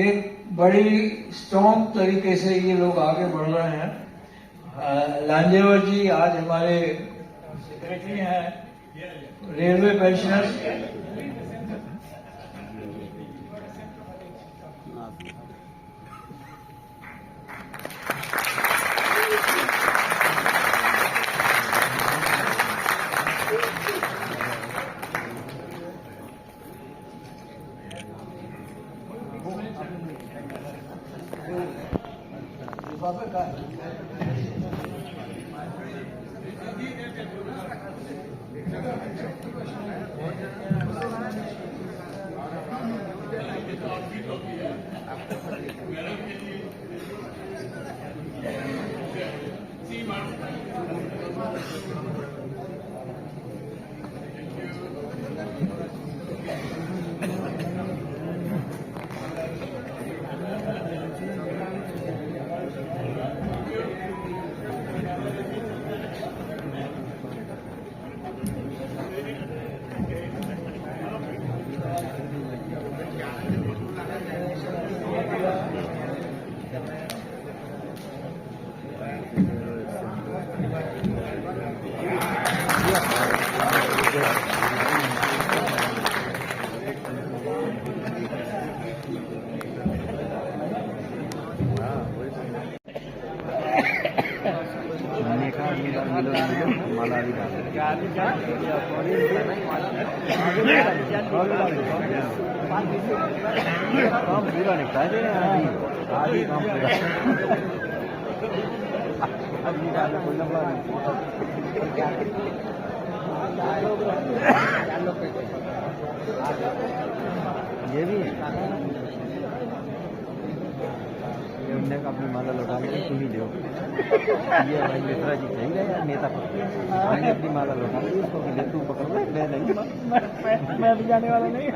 [SPEAKER 5] एक बड़ी स्ट्रॉन्ग तरीके से ये लोग आगे बढ़ रहे हैं। लांजेवर जी आज हमारे सेक्रेटरी हैं रेलवे पेंशनर्स।
[SPEAKER 4] पूरा निपटा दे आगे काम पूरा कोई लंबा ये भी है हमने कहा अपनी माला लौटा ले, तुम ही दो। ये भाई मिश्रा जी सही गए यार, नेता मैंने अपनी माला लौटा ली, उसको ले तू पकड़ ले, मैं नहीं, मैं अभी जाने वाला नहीं।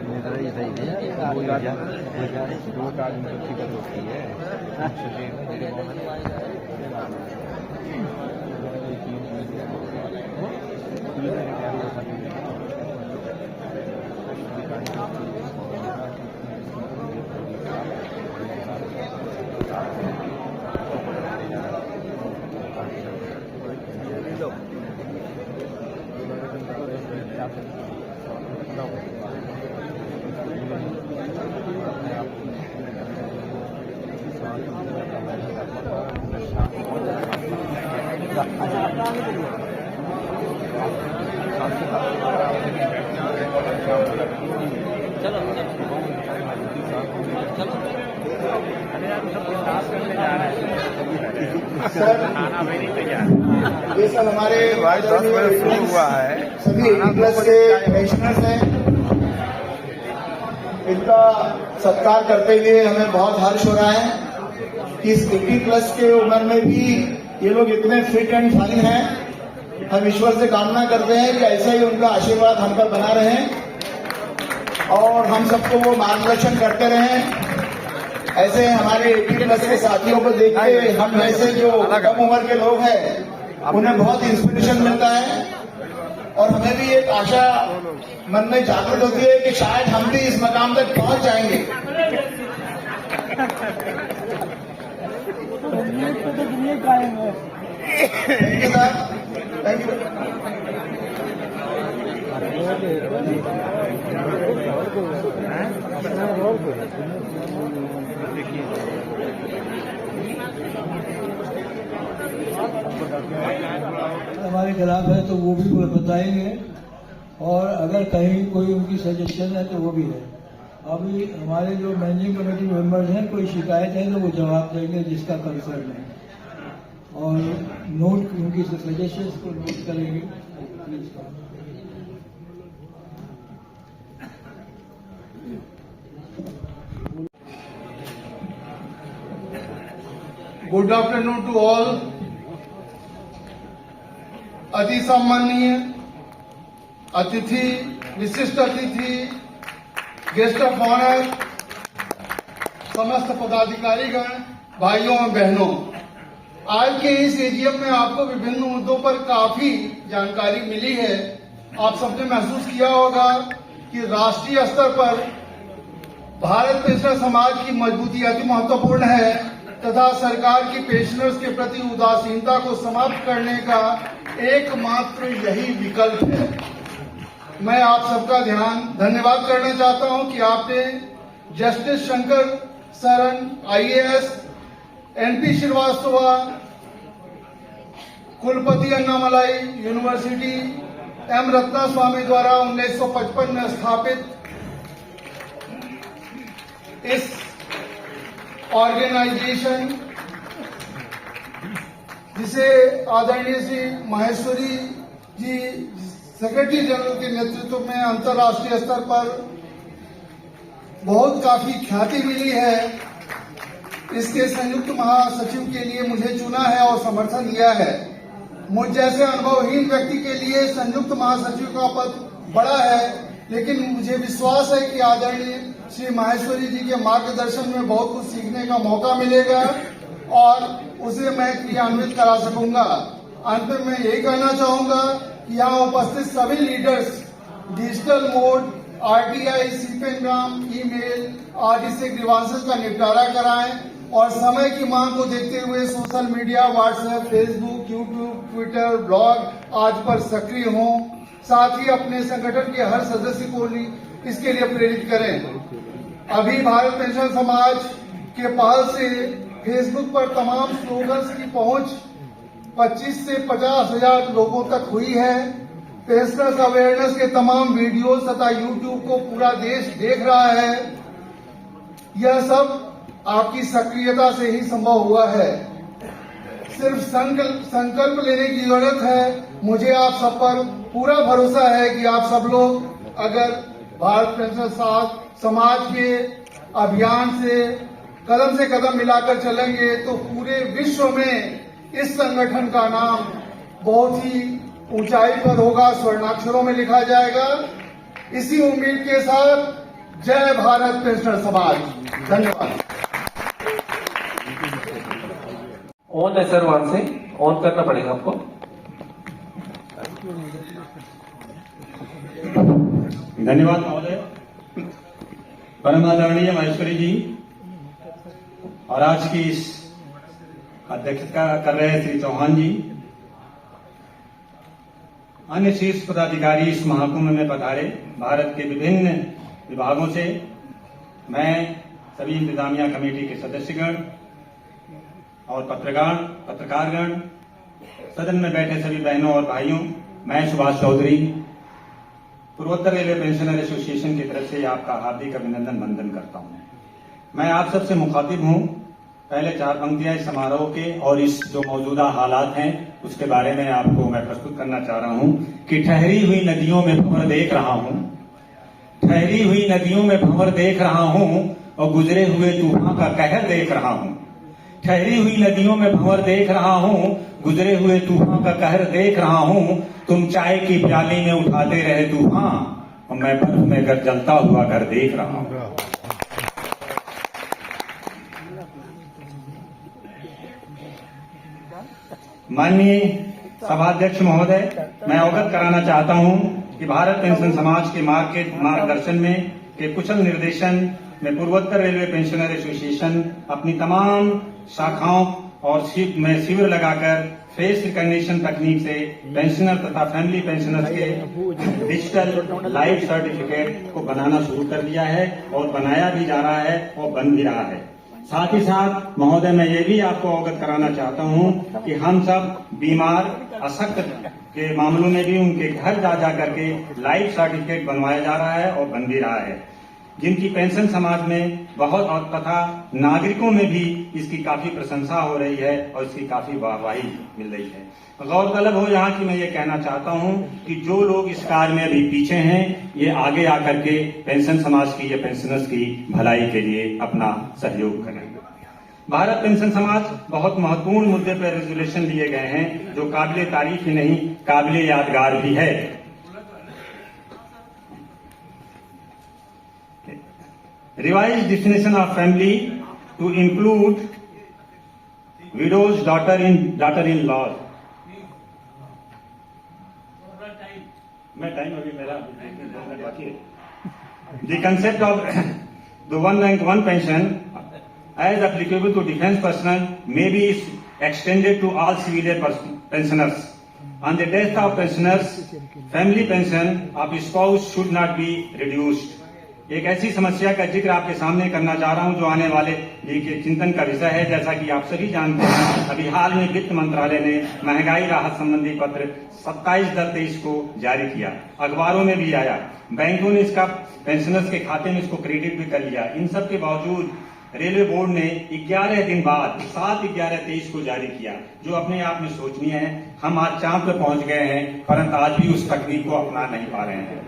[SPEAKER 4] मिश्रा जी सही गए, दो कार्ड में टिकट होती है।
[SPEAKER 2] ये सब हमारे
[SPEAKER 4] हुआ है,
[SPEAKER 2] सभी 80+ के पेंशनर्स हैं। इनका सत्कार करते हुए हमें बहुत हर्ष हो रहा है कि इस 80+ के उम्र में भी ये लोग इतने फिट एंड फाइन हैं। हम ईश्वर से कामना करते हैं कि ऐसा ही उनका आशीर्वाद हम पर बना रहे और हम सबको वो मार्गदर्शन करते रहें। ऐसे हमारे 80+ के साथियों को देख के हम ऐसे जो कम उम्र के लोग हैं उन्हें बहुत इंस्पिरेशन मिलता है और हमें भी एक आशा मन में जागृत होती है कि शायद हम भी इस मकाम तक पहुंच जाएंगे। Thank you sir, thank you.
[SPEAKER 5] हमारे खिलाफ है तो वो भी बताएंगे और अगर कहीं कोई उनकी सजेशन है तो वो भी है। अभी हमारे जो मैनेजिंग कमेटी मेंबर्स हैं, कोई शिकायत है तो वो जवाब देंगे जिसका कंसर्न है और नोट उनकी सजेशंस को नोट करेंगे। Please
[SPEAKER 8] good afternoon to all. अति सम्माननीय अतिथि, विशिष्ट अतिथि, गेस्ट ऑफ ऑनर, समस्त पदाधिकारीगण, भाइयों और बहनों, आज के इस एजीएम में आपको विभिन्न मुद्दों पर काफी जानकारी मिली है। आप सबने महसूस किया होगा कि राष्ट्रीय स्तर पर भारत पेंशनर समाज की मजबूती अति महत्वपूर्ण है तथा सरकार की पेंशनर्स के प्रति उदासीनता को समाप्त करने का एकमात्र यही विकल्प है। मैं आप सबका धन्यवाद करना चाहता हूं कि आपने justice Shankar Saran IAS, NP Srivastava, कुलपति अन्नामलाई यूनिवर्सिटी, M रत्ना स्वामी द्वारा 1955 में स्थापित इस ऑर्गेनाइजेशन, जिसे आदरणीय श्री माहेश्वरी जी सेक्रेटरी जनरल के नेतृत्व में अंतर्राष्ट्रीय स्तर पर बहुत काफी ख्याति मिली है, इसके संयुक्त महासचिव के लिए मुझे चुना है और समर्थन दिया है। मुझ जैसे अनुभवहीन व्यक्ति के लिए संयुक्त महासचिव का पद बड़ा है, लेकिन मुझे विश्वास है कि आदरणीय श्री माहेश्वरी जी के मार्गदर्शन में बहुत कुछ सीखने का मौका मिलेगा और उसे मैं क्रियान्वित करा सकूंगा। अंत में मैं यही कहना चाहूंगा कि यहाँ उपस्थित सभी लीडर्स डिजिटल मोड, RTI, सीपेनग्राम, ईमेल आदि से ग्रीवांसेस का निपटारा कराएं और समय की मांग को देखते हुए social media, WhatsApp, Facebook, YouTube, Twitter, blog आदि पर सक्रिय हों। साथ ही अपने संगठन के हर सदस्य को इसके लिए प्रेरित करें। अभी भारत पेंशन समाज के पहल से फेसबुक पर तमाम स्लोगन्स की पहुंच 25 से 50 हजार लोगों तक हुई है। पेंशनर्स अवेयरनेस के तमाम वीडियोस तथा यूट्यूब को पूरा देश देख रहा है। यह सब आपकी सक्रियता से ही संभव हुआ है। सिर्फ संकल्प लेने की जरूरत है। मुझे आप सब पर पूरा भरोसा है कि आप सब लोग अगर भारत पेंशन समाज के अभियान से कदम मिलाकर चलेंगे तो पूरे विश्व में इस संगठन का नाम बहुत ही ऊंचाई पर होगा, स्वर्णाक्षरों में लिखा जाएगा। इसी उम्मीद के साथ जय भारत पेंशनर समाज। धन्यवाद।
[SPEAKER 9] ऑन है सर, वहां से ऑन करना पड़ेगा आपको।
[SPEAKER 10] धन्यवाद महोदय। परम आदरणीय महेश्वरी जी और आज की इस अध्यक्षता कर रहे श्री चौहान जी, अन्य शीर्ष पदाधिकारी इस महाकुंभ में पधारे भारत के विभिन्न विभागों से, मैं सभी इंतजामिया कमेटी के सदस्यगण और पत्रकारगण, सदन में बैठे सभी बहनों और भाइयों, मैं सुभाष चौधरी पूर्वोत्तर रेलवे पेंशनर एसोसिएशन की तरफ से आपका हार्दिक अभिनंदन वंदन करता हूं। मैं आप सबसे मुखातिब हूं। पहले 4 पंक्तियां इस समारोह के और इस जो मौजूदा हालात हैं उसके बारे में आपको मैं प्रस्तुत करना चाह रहा हूं कि ठहरी हुई नदियों में भंवर देख रहा हूं, ठहरी हुई नदियों में भंवर देख रहा हूं और गुजरे हुए तूफान का कहर देख रहा हूं। ठहरी हुई नदियों में भंवर देख रहा हूं, गुजरे हुए तूफान का कहर देख रहा हूं। तुम चाय की प्याली में उठाते रहे तूफान और मैं बर्फ में घर जलता हुआ घर देख रहा हूं। माननीय सभाध्यक्ष महोदय, मैं अवगत कराना चाहता हूं कि भारत पेंशन समाज के मार्गदर्शन में के कुशल निर्देशन में पूर्वोत्तर रेलवे पेंशनर एसोसिएशन अपनी तमाम शाखाओं और में शिविर लगाकर फेस रिकग्निशन तकनीक से पेंशनर तथा फैमिली पेंशनर्स के डिजिटल लाइफ सर्टिफिकेट को बनाना शुरू कर दिया है और बनाया भी जा रहा है और बन भी रहा है। साथ ही साथ महोदय, मैं ये भी आपको अवगत कराना चाहता हूं कि हम सब बीमार अशक्त के मामलों में भी उनके घर जा करके लाइफ सर्टिफिकेट बनवाया जा रहा है और बन भी रहा है, जिनकी पेंशन समाज में बहुत और तथा नागरिकों में भी इसकी काफी प्रशंसा हो रही है और इसकी काफी वाहवाही मिल रही है। गौरतलब हो यहाँ कि मैं ये कहना चाहता हूँ कि जो लोग इस कार्य में अभी पीछे हैं, ये आगे आकर के पेंशन समाज की या पेंशनर्स की भलाई के लिए अपना सहयोग करें। भारत पेंशन समाज बहुत महत्वपूर्ण मुद्दे पर रेजोल्यूशन लिए गए हैं जो काबिले तारीफ ही नहीं, काबिले यादगार भी है। Revised definition of family to include widows, daughter-in-law. The concept of the one rank one pension as applicable to defense personnel may be extended to all civilian pensioners. On the death of pensioners, family pension of spouse should not be reduced. एक ऐसी समस्या का जिक्र आपके सामने करना चाह रहा हूं जो आने वाले चिंतन का विषय है। जैसा कि आप सभी जानते हैं, अभी हाल में वित्त मंत्रालय ने महंगाई राहत संबंधी पत्र 27/23 को जारी किया, अखबारों में भी आया, बैंकों ने इसका पेंशनर्स के खाते में इसको क्रेडिट भी कर लिया। इन सब के बावजूद रेलवे बोर्ड ने 11 दिन बाद 7/11/23 को जारी किया, जो अपने आप में सोचनीय है। हम आज चांद पे पहुंच गए हैं, परंतु आज भी उस तकनीक को अपना नहीं पा रहे हैं।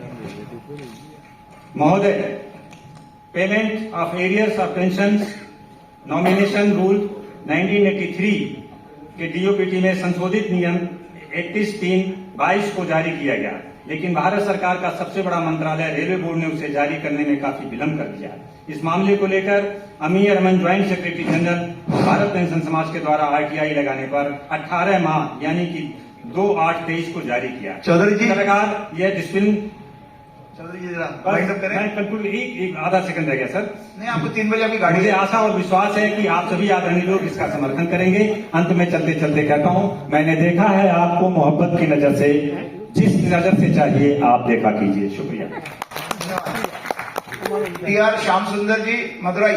[SPEAKER 10] महोदय, payment of arrears of pension nomination rule 1983 के डीओपीटी में संशोधित नियम 31/3/22 को जारी किया गया, लेकिन भारत सरकार का सबसे बड़ा मंत्रालय रेलवे बोर्ड ने उसे जारी करने में काफी विलंब कर दिया। इस मामले को लेकर Amir Aman joint secretary general Bharat pension Samaj के द्वारा आरटीआई लगाने पर 18 माह यानी कि 2/8/23 को जारी किया।
[SPEAKER 2] चौधरी जी,
[SPEAKER 10] सरकार यह डिसिप्लिन
[SPEAKER 2] करें।
[SPEAKER 10] मैं कंक्लूड एक आधा सेकंड रह गया सर।
[SPEAKER 2] नहीं, आपको 3 बजे आपकी गाड़ी।
[SPEAKER 10] मुझे आशा और विश्वास है कि आप सभी आदरणीय लोग इसका समर्थन करेंगे। अंत में चलते चलते कहता हूं, मैंने देखा है आपको मोहब्बत की नजर से, जिस नजर से चाहिए आप देखा कीजिए। शुक्रिया।
[SPEAKER 2] टीआर श्याम सुंदर जी, मदुरई।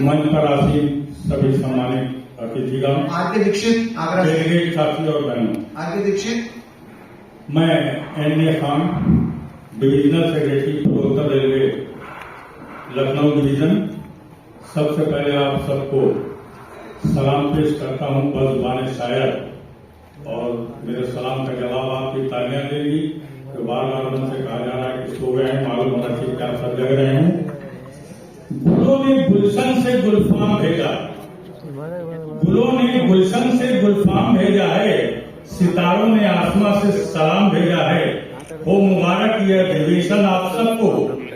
[SPEAKER 11] मंच पर आसीन सभी सम्मानित अतिथिगण,
[SPEAKER 8] आरके दीक्षित, आगरा से।
[SPEAKER 11] डेलीगेट साथी और बहनों,
[SPEAKER 8] आरके दीक्षित।
[SPEAKER 11] मैं एन.ए. खान, डिविजनल सेक्रेटरी पूर्वोत्तर रेलवे लखनऊ डिवीजन। सबसे पहले आप सबको सलाम पेश करता हूं बज़ुबान शायर, और मेरे सलाम का जवाब आपकी तालियां देंगी। तो बार बार उनसे कहा जा रहा है कि सो गए हैं, मालूम होना चाहिए क्या सब जग रहे हूं। गुलों ने गुलशन से गुलफाम भेजा, गुलों ने गुलशन से गुलफाम भेजा है, सितारों ने आसमां से सलाम भेजा है। हो मुबारक ये अधिवेशन आप सबको,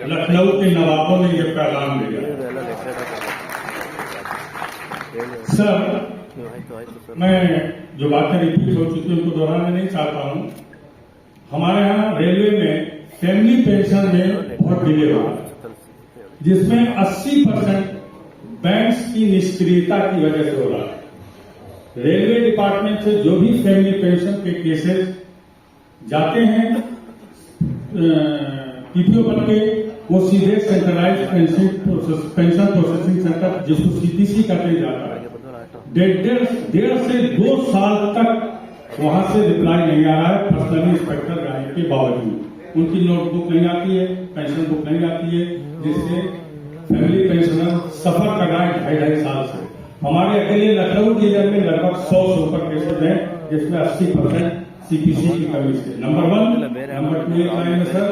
[SPEAKER 11] लखनऊ के नवाबों ने ये पैगाम भेजा। सर, मैं जो बातें रिपीट हो चुकी उनको दोहराना नहीं चाहता हूं। हमारे यहाँ रेलवे में फैमिली पेंशन में बहुत डिले हुआ, जिसमें 80% बैंक्स की निष्क्रियता की वजह से हो रहा है। रेलवे डिपार्टमेंट से जो भी फैमिली पेंशन के केसेस जाते हैं पीपीओ बन के, वो सीधे सेंट्रलाइज पेंशन प्रोसेसिंग सेंटर जिसको सीपीसी कहते जाता है, डेढ़ से 2 साल तक वहां से रिप्लाई नहीं आ रहा है। पर्सनली इंस्पेक्टर जाने के बावजूद उनकी नोटबुक नहीं आती है, पेंशन बुक नहीं आती है, जिससे फैमिली पेंशनर सफर कर रहा है 2.5 साल से। हमारे अकेले लखनऊ जिले में लगभग 100 से ऊपर केसेज हैं, जिसमें 80% सीपीसी की कमी से। नंबर 1, नंबर 2 लाइन सर,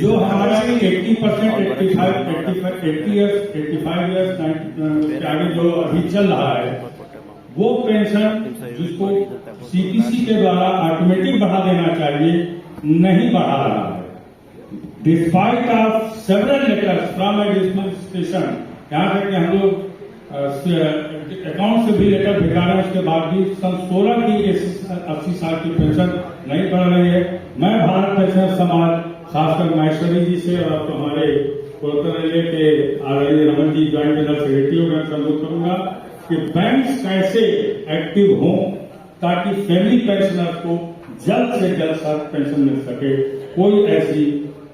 [SPEAKER 11] जो हमारा 80%, 80 ईयर्स, 85 ईयर्स के आगे जो अभी चल रहा है, वो पेंशन जिसको सीपीसी के द्वारा ऑटोमेटिक बढ़ा देना चाहिए, नहीं बढ़ा रहा है। Despite of several letters from administration, यहाँ तक कि हम लोग अकाउंट से भी लेटर भिजवा रहे हैं, उसके बाद भी सन 16 की 80 साल की पेंशन नहीं बढ़ रही है। मैं भारत पेंशन समाज, खासकर महेश्वरी जी से और तो हमारे पूर्वोत्तर रेलवे के आदरणीय Raman ji joint general secretary को मैं अनुरोध करूंगा कि बैंक कैसे एक्टिव हों ताकि फैमिली पेंशनर को जल्द से जल्द साथ पेंशन मिल सके, कोई ऐसी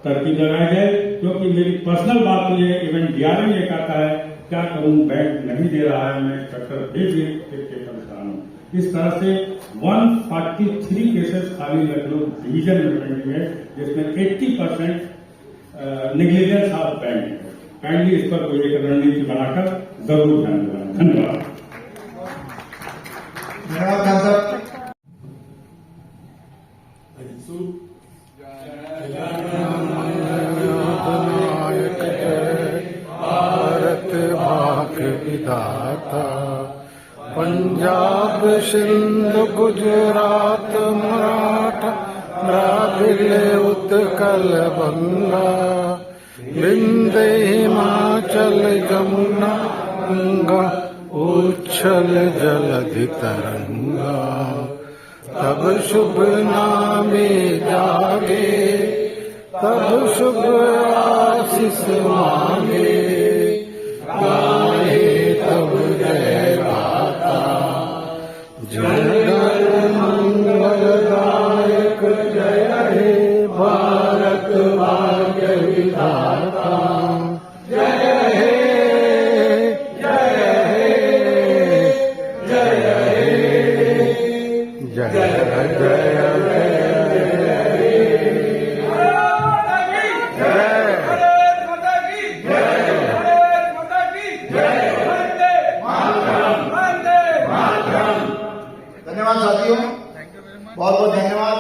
[SPEAKER 11] तरकीब लगाई जाए। क्योंकि मेरी पर्सनल बात तो ये इवन डीआरएम ये कहता है क्या करूं, बैंक नहीं दे रहा है, मैं इंस्पेक्टर भेज के परेशान हूं। इस तरह से 143 केसेस खाली लखनऊ डिवीजन में पेंडिंग है, जिसमें 80% नेग्लिजेंस ऑफ बैंक है। काइंडली इस पर कोई एक रणनीति बनाकर जरूर ध्यान देना। धन्यवाद।
[SPEAKER 12] विधाता पंजाब सिंध गुजरात मराठा द्राविड़ उत्कल बंगा विंध्य हिमाचल जमुना गंगा उच्छल जलधि तरंगा। तब शुभ नामे जागे, तब शुभ आशीष मांगे, गाहे तब जय गाता। जय मंगलदायक जय हे भारत भाग्य विधाता। जय हे जय हे जय हे जय जय
[SPEAKER 2] धन्यवाद साथियों, बहुत बहुत धन्यवाद।